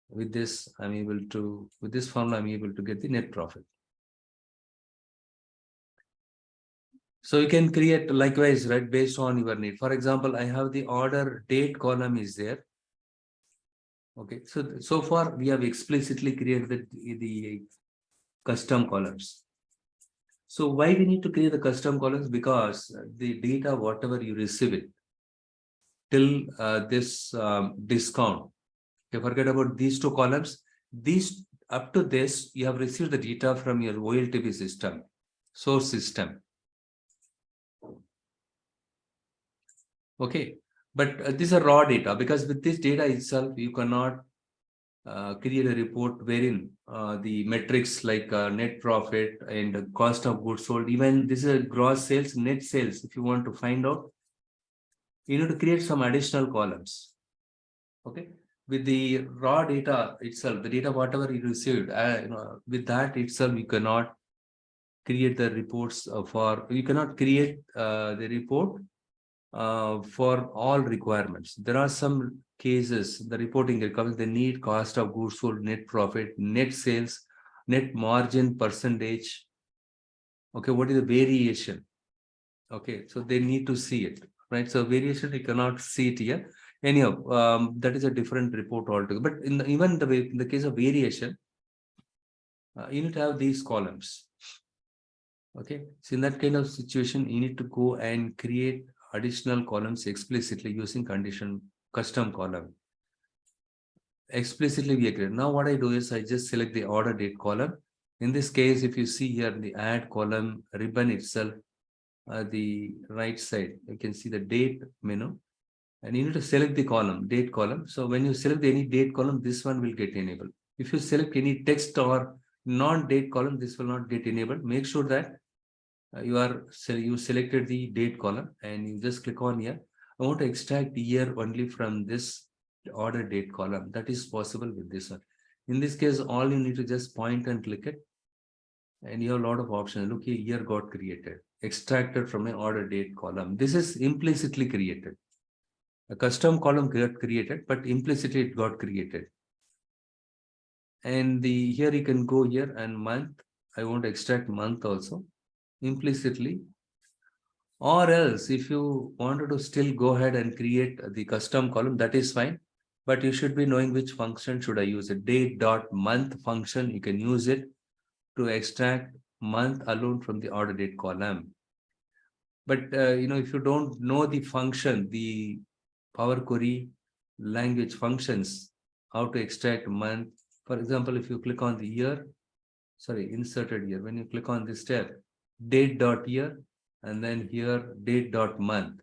With this, with this formula, I'm able to get the net profit. So you can create likewise, right, based on your need. For example, I have the order date column is there. Okay, so far we have explicitly created the custom columns. So why we need to create the custom columns? Because the data, whatever you receive it till this discount, okay, forget about these two columns. These up to this, you have received the data from your OLTP system, source system. Okay, but these are raw data because with this data itself, you cannot create a report wherein the metrics like net profit and cost of goods sold, even this is a gross sales, net sales. If you want to find out, you need to create some additional columns. Okay, with the raw data itself, the data whatever you received, with that itself, you cannot create the reports you cannot create the report for all requirements. There are some cases, the reporting requirements, they need cost of goods sold, net profit, net sales, net margin percentage. Okay, what is the variation? Okay, so they need to see it, right? So variation, you cannot see it here. Anyhow, that is a different report altogether. But in the case of variation, you need to have these columns. Okay, so in that kind of situation, you need to go and create additional columns explicitly using condition custom column. Explicitly we agree. Now what I do is I just select the order date column. In this case, if you see here the add column ribbon itself, the right side, you can see the date menu, and you need to select the column, date column. So when you select any date column, this one will get enabled. If you select any text or non-date column, this will not get enabled. Make sure that you selected the date column and you just click on here. I want to extract year only from this order date column. That is possible with this one. In this case, all you need to just point and click it, and you have a lot of options. Look here, year got created, extracted from an order date column. This is implicitly created. A custom column got created, but implicitly it got created. And here you can go here and month. I want to extract month also implicitly. Or else, if you wanted to still go ahead and create the custom column, that is fine. But you should be knowing which function should I use. A date dot month function, you can use it to extract month alone from the order date column. But if you don't know the function, the Power Query language functions, how to extract month. For example, if you click on the year, inserted year, when you click on this tab, date dot year, and then here date dot month.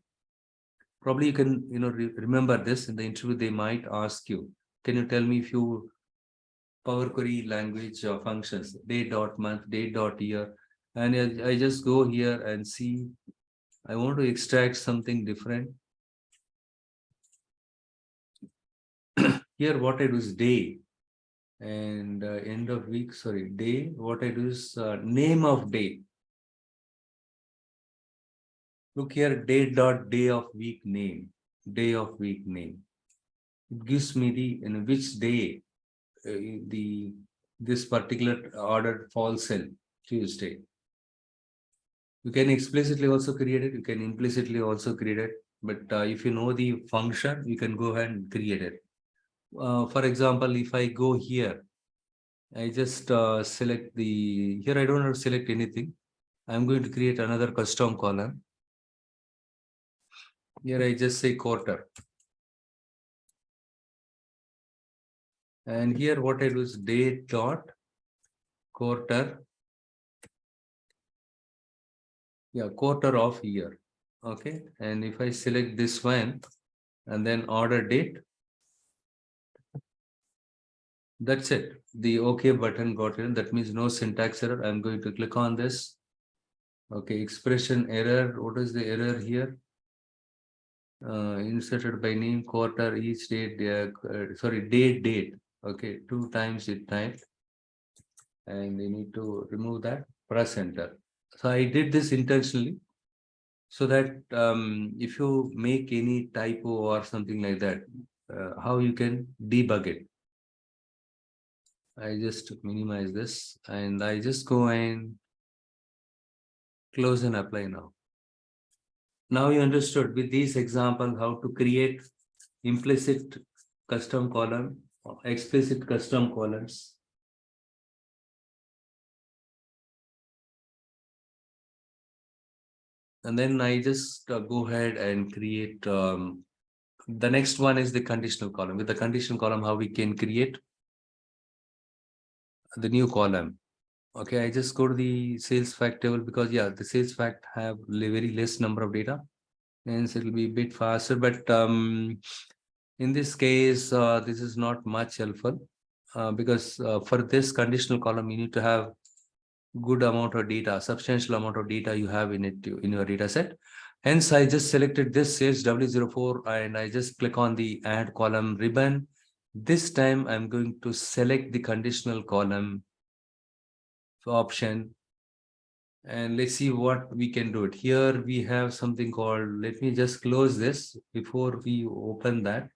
Probably you can remember this. In the interview they might ask you, can you tell me if you Power Query language functions, date dot month, date dot year, and I just go here and see I want to extract something different. Here what I do is day, and end of week, day. What I do is name of day. Look here, date dot day of week name, day of week name. It gives me the in which day this particular order falls in, Tuesday. You can explicitly also create it. You can implicitly also create it. But if you know the function, you can go ahead and create it. For example, if I go here, I just select here I don't have to select anything. I'm going to create another custom column. Here I just say quarter. And here what I do is date dot quarter. Yeah, quarter of year. Okay. And if I select this one and then order date, that's it. The OK button got in. That means no syntax error. I'm going to click on this. Okay, expression error. What is the error here? Inserted by name, quarter, each date, date. Okay, 2 times it typed. And you need to remove that, press enter. So I did this intentionally so that if you make any typo or something like that, how you can debug it. I just minimize this and I just go and close and apply now. Now you understood with this example how to create implicit custom column, explicit custom columns. And then I just go ahead and create the next one is the conditional column. With the conditional column, how we can create the new column. Okay, I just go to the sales fact table because the sales fact have very less number of data, and so it will be a bit faster. But in this case, this is not much helpful because for this conditional column, you need to have good amount of data, substantial amount of data you have in it in your data set. Hence, I just selected this sales W04 and I just click on the add column ribbon. This time I'm going to select the conditional column option and let's see what we can do it. Here we have something called, let me just close this before we open that.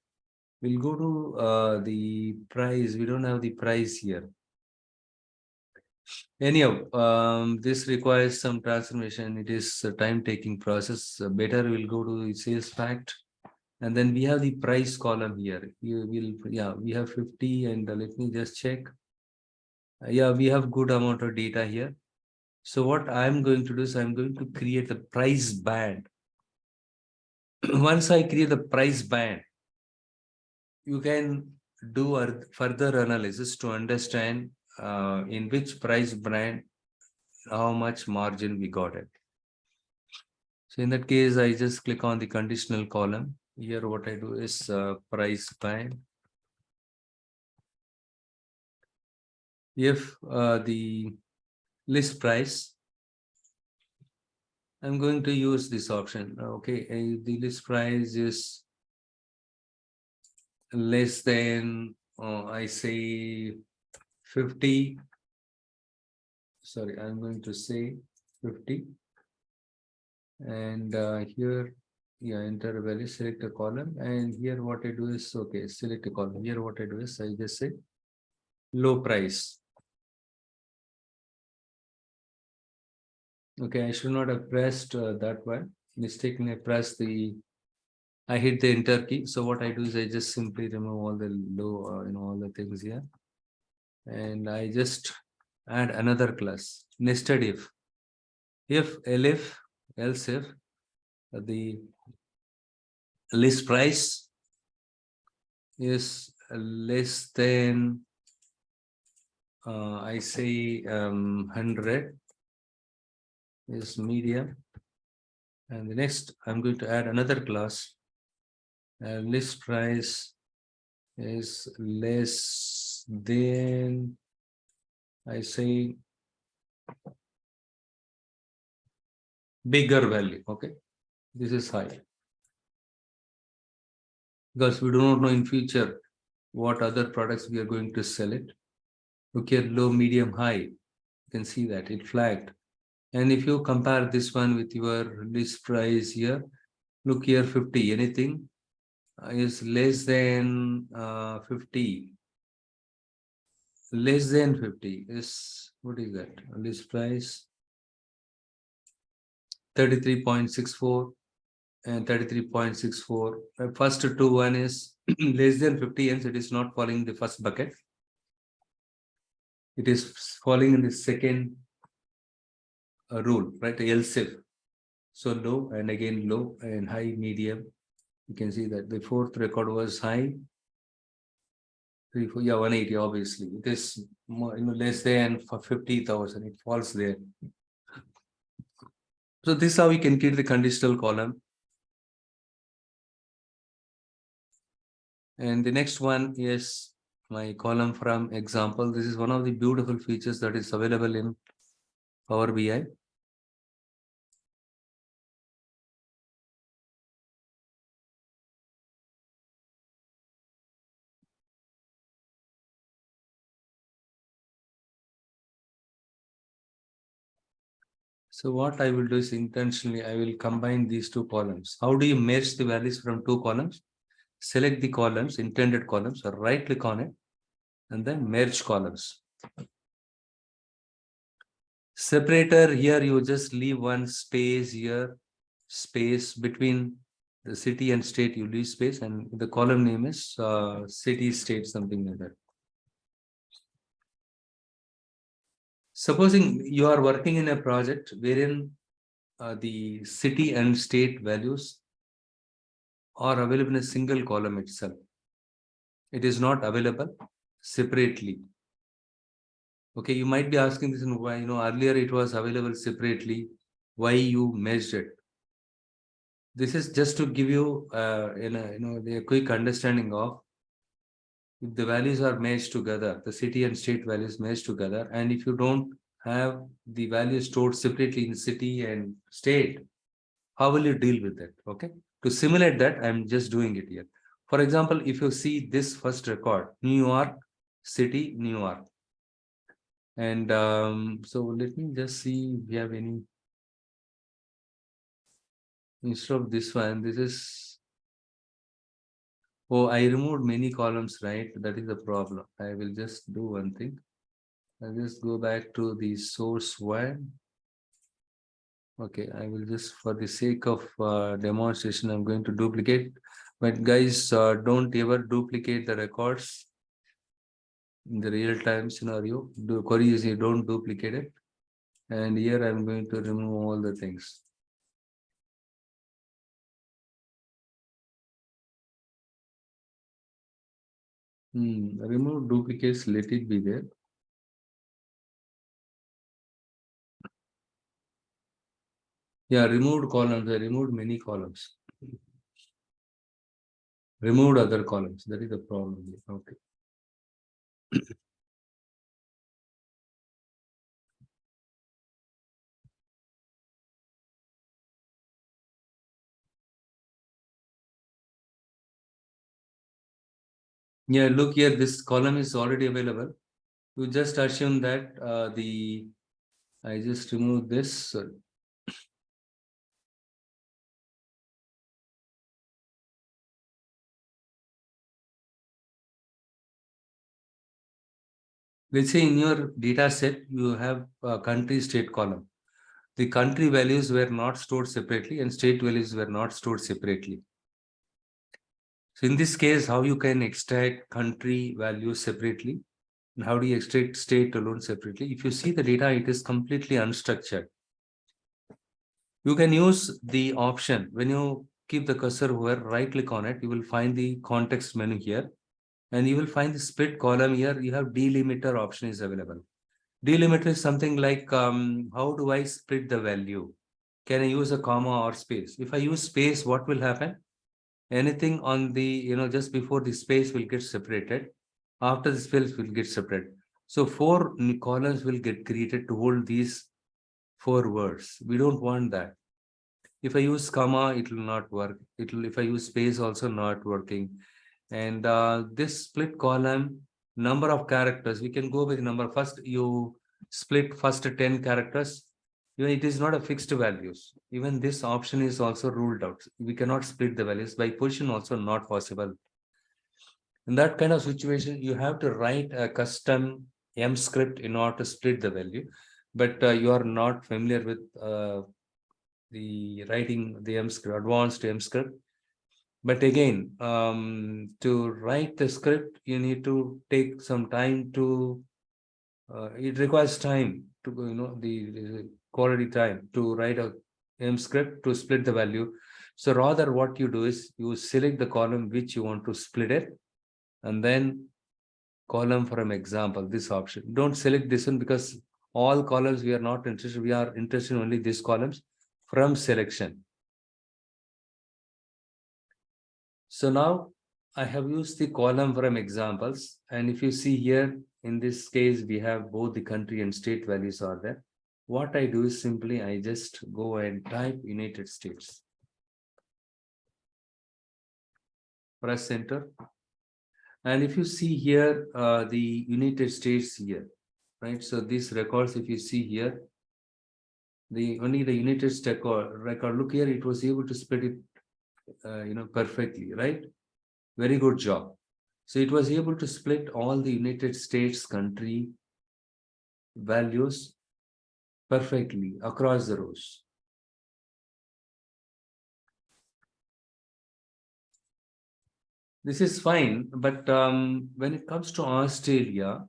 We'll go to the price. We don't have the price here. Anyhow, this requires some transformation. It is a time-taking process. Better we'll go to the sales fact, and then we have the price column here. We have 50, and let me just check. We have good amount of data here. So what I'm going to do is I'm going to create a price band. Once I create the price band, you can do a further analysis to understand in which price band how much margin we got it. So in that case, I just click on the conditional column. Here what I do is price band. If the list price I'm going to use this option. Okay, the list price is less than, I say 50. Sorry, I'm going to say 50. And here, yeah, enter a value, select a column. And here what I do is, okay, select a column. Here what I do is, I just say low price. Okay, I should not have pressed that one. Mistakenly, I hit the enter key. So what I do is I just simply remove all the low, all the things here. And I just add another class, nested if. If, elif, else if the list price is less than, I say 100 is medium. And the next, I'm going to add another class. List price is less than, I say bigger value. Okay, this is high, because we do not know in future what other products we are going to sell it. Look here, low, medium, high. You can see that it flagged. And if you compare this one with your list price here, look here, 50, anything is less than 50. Less than 50 is, what is that? List price 33.64 and 33.64. First two one is less than 50, hence it is not falling in the first bucket. It is falling in the second rule, right? Else if. So low and again low and high, medium. You can see that the fourth record was high. 3, 4, yeah, 180. Obviously, it is more, less than for 50,000. It falls there. So this is how we can create the conditional column. And the next one is my column from example. This is one of the beautiful features that is available in Power BI. So what I will do is intentionally, I will combine these two columns. How do you merge the values from two columns? Select the columns, intended columns, or right click on it, and then merge columns. Separator here, you just leave one space here, space between the city and state, you leave space, and the column name is city, state, something like that. Supposing you are working in a project wherein the city and state values are available in a single column itself. It is not available separately. Okay, you might be asking this, why, earlier it was available separately, why you merged it? This is just to give you, the quick understanding of, if the values are merged together, the city and state values merged together, and if you don't have the values stored separately in city and state, how will you deal with that? Okay, to simulate that, I'm just doing it here. For example, if you see this first record, New York City, New York, and so let me just see if we have any. Instead of this one, this is, oh, I removed many columns, right? That is the problem. I will just do one thing. I'll just go back to the source one. Okay, I will just, for the sake of demonstration, I'm going to duplicate. But guys, don't ever duplicate the records in the real-time scenario. The query is, you don't duplicate it. And here I'm going to remove all the things. Remove duplicates, let it be there. Yeah, removed columns. I removed many columns. Removed other columns. That is the problem. Okay. Yeah, look here, this column is already available. You just assume that I just remove this. Let's say in your data set, you have a country state column. The country values were not stored separately and state values were not stored separately. So in this case, how you can extract country values separately and how do you extract state alone separately? If you see the data, it is completely unstructured. You can use the option when you keep the cursor over, right click on it, you will find the context menu here and you will find the split column here. You have delimiter option is available. Delimiter is something like how do I split the value? Can I use a comma or space? If I use space, what will happen? Anything on the, just before the space will get separated. After the space will get separated. So 4 columns will get created to hold these 4 words. We don't want that. If I use comma, it will not work. If I use space, also not working. And this split column, number of characters, we can go with number. First, you split first 10 characters. It is not a fixed values. Even this option is also ruled out. We cannot split the values. By position also not possible. In that kind of situation, you have to write a custom M script in order to split the value. But you are not familiar with the writing the M script, advanced M script. But again, to write the script, you need to take some time to, it requires time to, the quality time to write a M script to split the value. So rather what you do is you select the column which you want to split it and then column from example, this option. Don't select this one because all columns we are not interested. We are interested in only these columns from selection. So now I have used the column from examples. And if you see here, in this case, we have both the country and state values are there. What I do is simply, I just go and type United States. Press enter. And if you see here, the United States here, right? So these records, if you see here, only the United States record, look here, it was able to split it, perfectly, right? Very good job. So it was able to split all the United States country values perfectly across the rows. This is fine, but when it comes to Australia,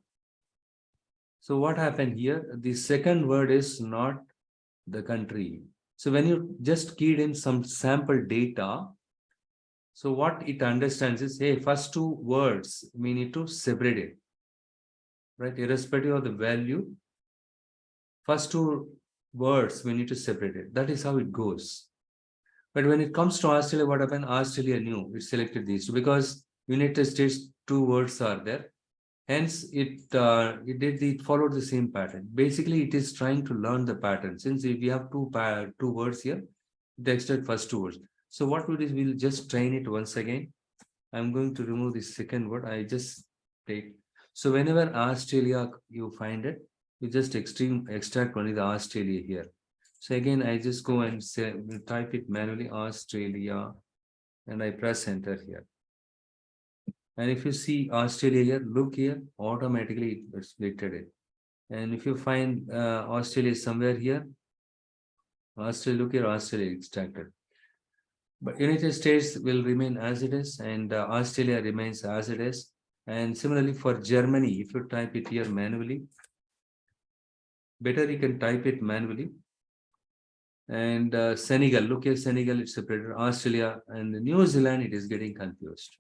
so what happened here? The second word is not the country. So when you just keyed in some sample data, so what it understands is, hey, first 2 words, we need to separate it, right? Irrespective of the value, first 2 words, we need to separate it. That is how it goes. But when it comes to Australia, what happened? Australia knew it selected these two because United States 2 words are there. Hence, it followed the same pattern. Basically, it is trying to learn the pattern. Since if we have two words here, it extract first 2 words. So what we do is we'll just train it once again. I'm going to remove the second word. I just take. So whenever Australia you find it, you just extract only the Australia here. So again, I just go and say, type it manually, Australia, and I press enter here. And if you see Australia here, look here, automatically it splitted it. And if you find Australia somewhere here, Australia, look here, Australia extracted. But United States will remain as it is, and Australia remains as it is. And similarly for Germany, if you type it here manually, better you can type it manually. And Senegal, look here, Senegal, it's separated. Australia and New Zealand, it is getting confused.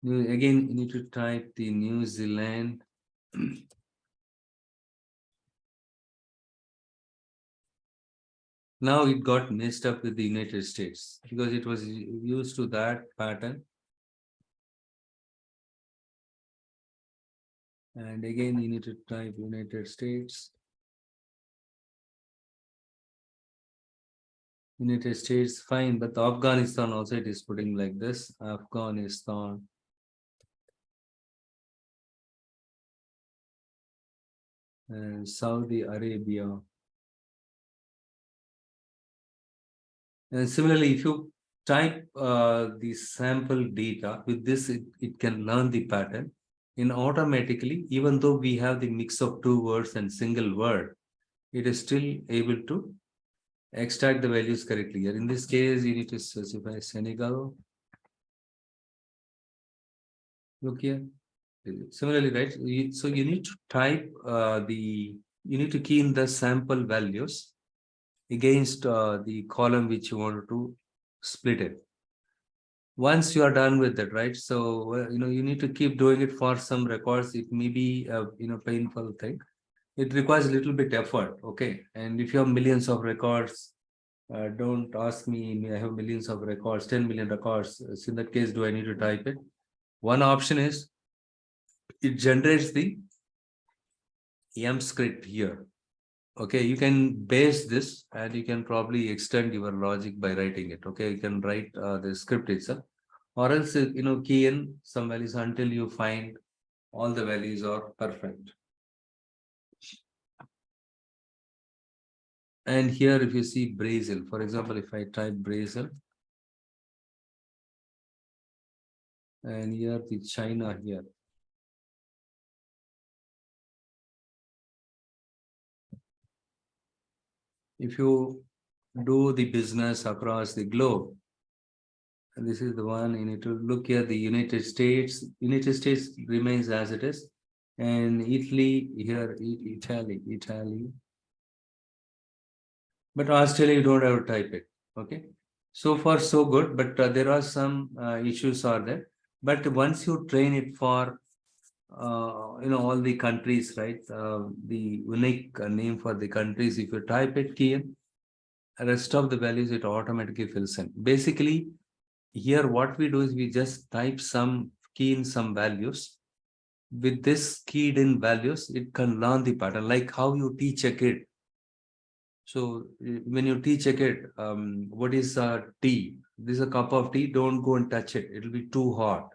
Again, you need to type the New Zealand. Now it got messed up with the United States because it was used to that pattern. And again, you need to type United States. United States, fine, but Afghanistan also it is putting like this. Afghanistan. And Saudi Arabia. And similarly, if you type the sample data with this, it can learn the pattern. And automatically, even though we have the mix of two words and single word, it is still able to extract the values correctly. Here in this case, you need to specify Senegal. Look here. Similarly, right? So you need to type you need to key in the sample values against the column which you want to split it. Once you are done with it, right? So you need to keep doing it for some records. It may be a painful thing. It requires a little bit effort. Okay, and if you have millions of records, don't ask me. I have millions of records, 10 million records. So in that case, do I need to type it? One option is it generates the M script here. Okay, you can base this and you can probably extend your logic by writing it. Okay, you can write the script itself, or else key in some values until you find all the values are perfect. And here, if you see Brazil, for example, if I type Brazil, and here the China here. If you do the business across the globe, and this is the one you need to look here, the United States. United States remains as it is. And Italy, here, Italy. But Australia, you don't have to type it. Okay. So far, so good. But there are some issues are there. But once you train it for, all the countries, right? The unique name for the countries, if you type it key in, rest of the values, it automatically fills in. Basically, here what we do is we just type some key in some values. With this keyed in values, it can learn the pattern, like how you teach a kid. So when you teach a kid, what is tea? This is a cup of tea. Don't go and touch it. It'll be too hot.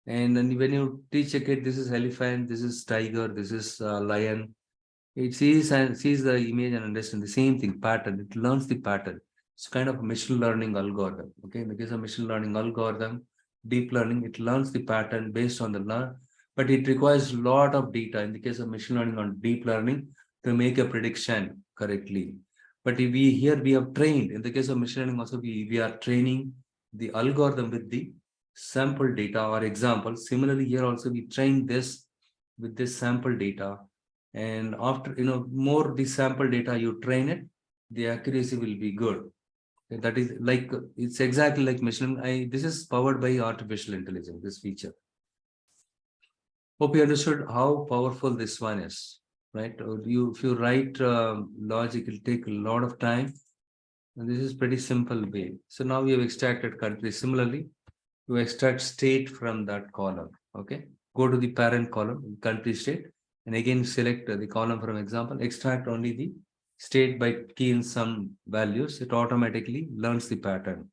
And then when you teach a kid, this is elephant, this is tiger, this is lion. It sees and sees the image and understands the same thing, pattern. It learns the pattern. It's kind of a machine learning algorithm. Okay, in the case of machine learning algorithm, deep learning, it learns the pattern based on the learn, but it requires a lot of data. In the case of machine learning on deep learning, to make a prediction correctly. But if we have trained. In the case of machine learning, also we are training the algorithm with the sample data or example. Similarly, here also we train this with this sample data, and after more the sample data you train it, the accuracy will be good. That is like it's exactly like machine. This is powered by artificial intelligence, this feature. Hope you understood how powerful this one is, right? If you write logic, it'll take a lot of time, and this is pretty simple way. So now we have extracted country. Similarly, you extract state from that column. Okay, go to the parent column, country state, and again select the column from example, extract only the state by key in some values. It automatically learns the pattern.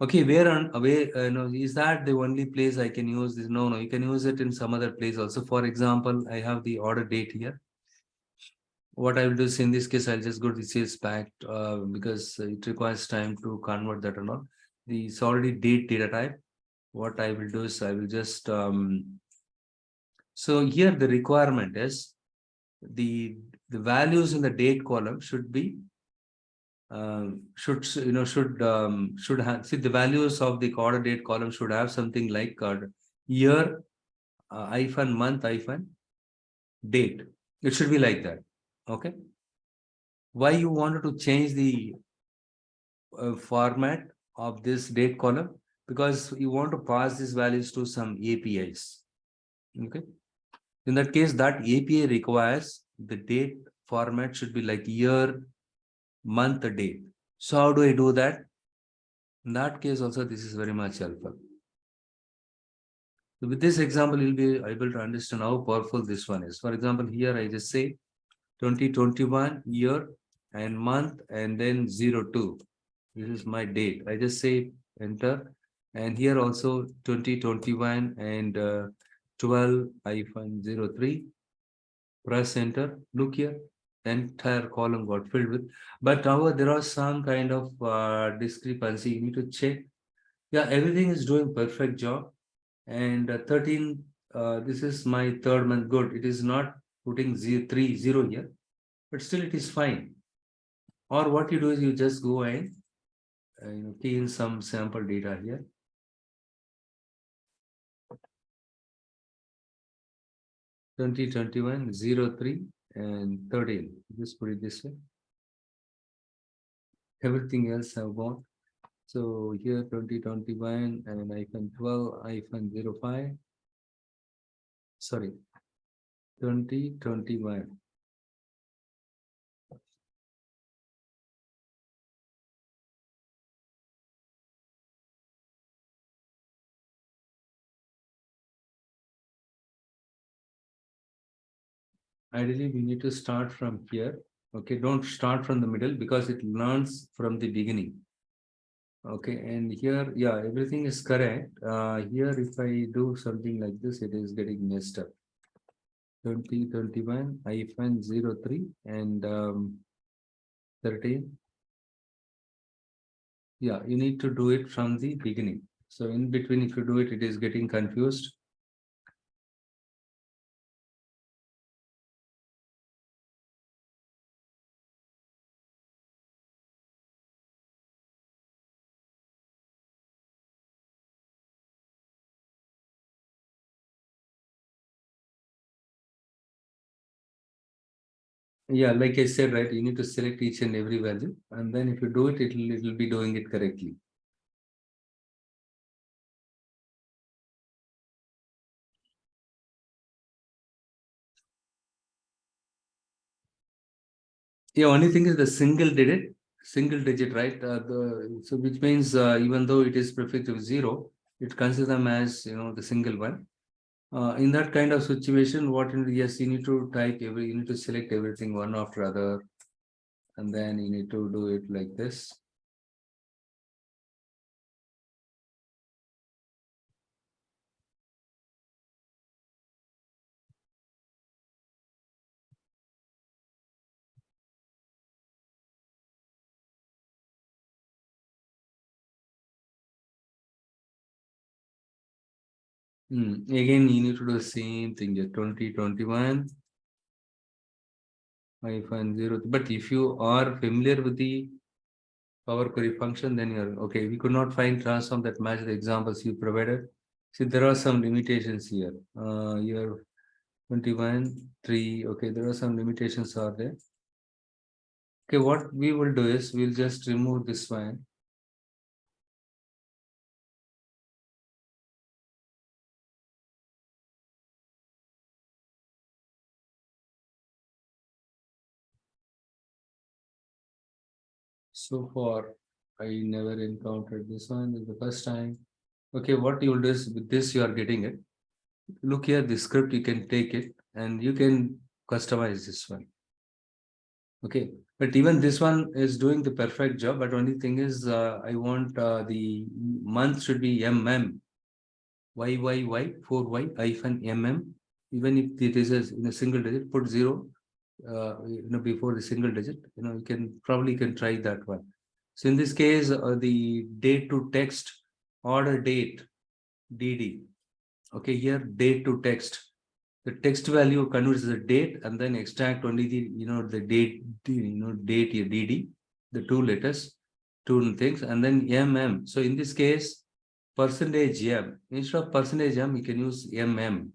Okay, where on away is that the only place I can use this? No, you can use it in some other place also. For example, I have the order date here. What I will do is in this case, I'll just go to the sales pact because it requires time to convert that or not. It's already date data type. What I will do is I will just so here the requirement is the values in the date column should be should have, see, the values of the order date column should have something like year hyphen month hyphen date. It should be like that. Okay, why you wanted to change the format of this date column? Because you want to pass these values to some APIs. Okay, in that case, that API requires the date format should be like year, month, date. So how do I do that? In that case also, this is very much helpful. So with this example, you'll be able to understand how powerful this one is. For example, here I just say 2021 year and month and then 02. This is my date. I just say enter, and here also 2021 and 12-03. Press enter. Look here, entire column got filled with. But however, there are some kind of discrepancy. You need to check. Yeah, everything is doing perfect job. And 13. This is my third month. Good. It is not putting 030 here, but still it is fine. Or what you do is you just go and key in some sample data here. 2021, 03 and 13. Just put it this way. Everything else have gone. So here 2021 and iPhone 12, iPhone 05. Sorry, 2021. Ideally, we need to start from here. Okay, don't start from the middle because it learns from the beginning. Okay, and here, yeah, everything is correct. Here, if I do something like this, it is getting messed up. 2021, iPhone 03 and 13. Yeah, you need to do it from the beginning. So in between, if you do it, it is getting confused. Yeah, like I said, right, you need to select each and every value, and then if you do it, it'll be doing it correctly. Yeah, only thing is the single digit, right? So which means even though it is prefix of 0, it considers them as the single one. In that kind of situation, yes, you need to you need to select everything one after other, and then you need to do it like this. Again, you need to do the same thing. 2021 iPhone 0. But if you are familiar with the Power Query function, then you're okay. We could not find transform that match the examples you provided. See, there are some limitations here. Your 21, 3. Okay, there are some limitations are there. Okay, what we will do is we'll just remove this one. So far, I never encountered this one. This is the first time. Okay, what you will do is with this, you are getting it. Look here, the script, you can take it and you can customize this one. Okay, but even this one is doing the perfect job. But only thing is, I want the month should be YYY 4Y hyphen Even if it is in a single digit, put 0 before the single digit. You can probably try that one. So in this case, the date to text order date DD. Okay, here date to text. The text value converts the date and then extract only the date date here DD, the two letters, two things, and then So in this case, percentage M, instead of percentage M, you can use In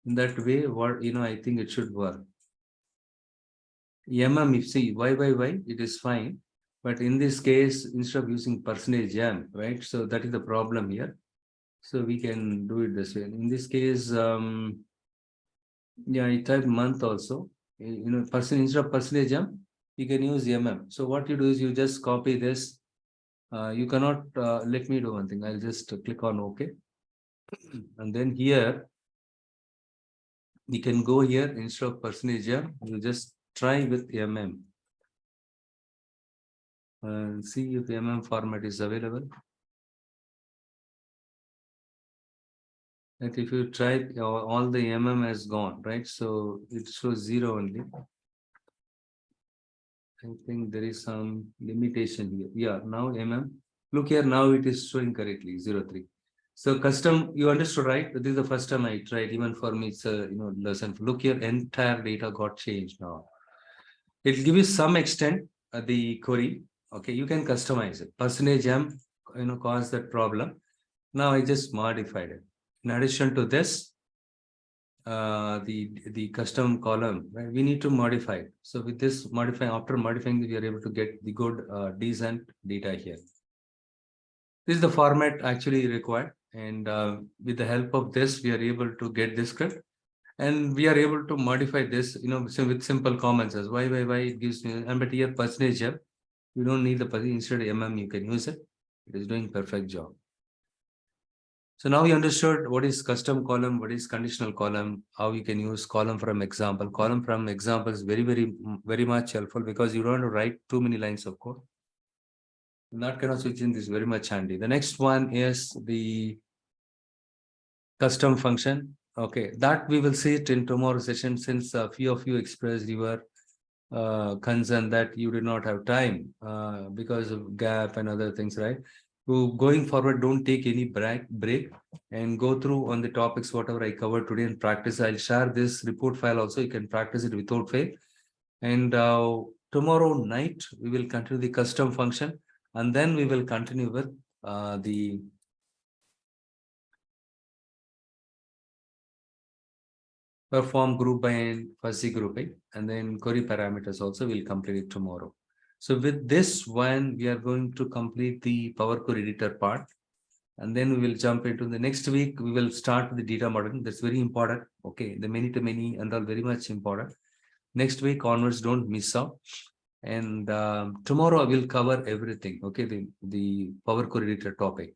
that way, what I think it should work. If see Y, it is fine. But in this case, instead of using percentage M, right? So that is the problem here. So we can do it this way. In this case, yeah, I type month also. Instead of percentage M, you can use So what you do is you just copy this. You cannot let me do one thing. I'll just click on OK. And then here, we can go here instead of percentage M, you just try with See if format is available. Like if you try, all the has gone, right? So it shows 0 only. I think there is some limitation here. Yeah, now look here, now it is showing correctly 03. So custom, you understood, right? This is the first time I tried. Even for me, it's a lesson. Look here, entire data got changed now. It will give you some extent the query. Okay, you can customize it. Percentage M, caused that problem. Now I just modified it. In addition to this, the custom column, right? We need to modify it. So with this after modifying, we are able to get the good decent data here. This is the format actually required, and with the help of this, we are able to get this script, and we are able to modify this, so with simple comments as why it gives me, and but here percentage, you don't need the percentage, instead you can use it. It is doing perfect job. So now you understood what is custom column, what is conditional column, how you can use column from example. Column from example is very much helpful because you don't have to write too many lines of code. That kind of switching is very much handy. The next one is the custom function. Okay, that we will see it in tomorrow's session, since a few of you expressed your concern that you did not have time because of gap and other things, right? So going forward, don't take any break and go through on the topics whatever I covered today and practice. I'll share this report file also. You can practice it without fail. And tomorrow night we will continue the custom function, and then we will continue with the perform group by and fuzzy grouping, and then query parameters also will complete it tomorrow. So with this one, we are going to complete the Power Query Editor part, and then we will jump into the next week. We will start the data modeling. That's very important. Okay, the many to many and all very much important. Next week onwards, don't miss out. And tomorrow I will cover everything. Okay, the Power Query Editor topic.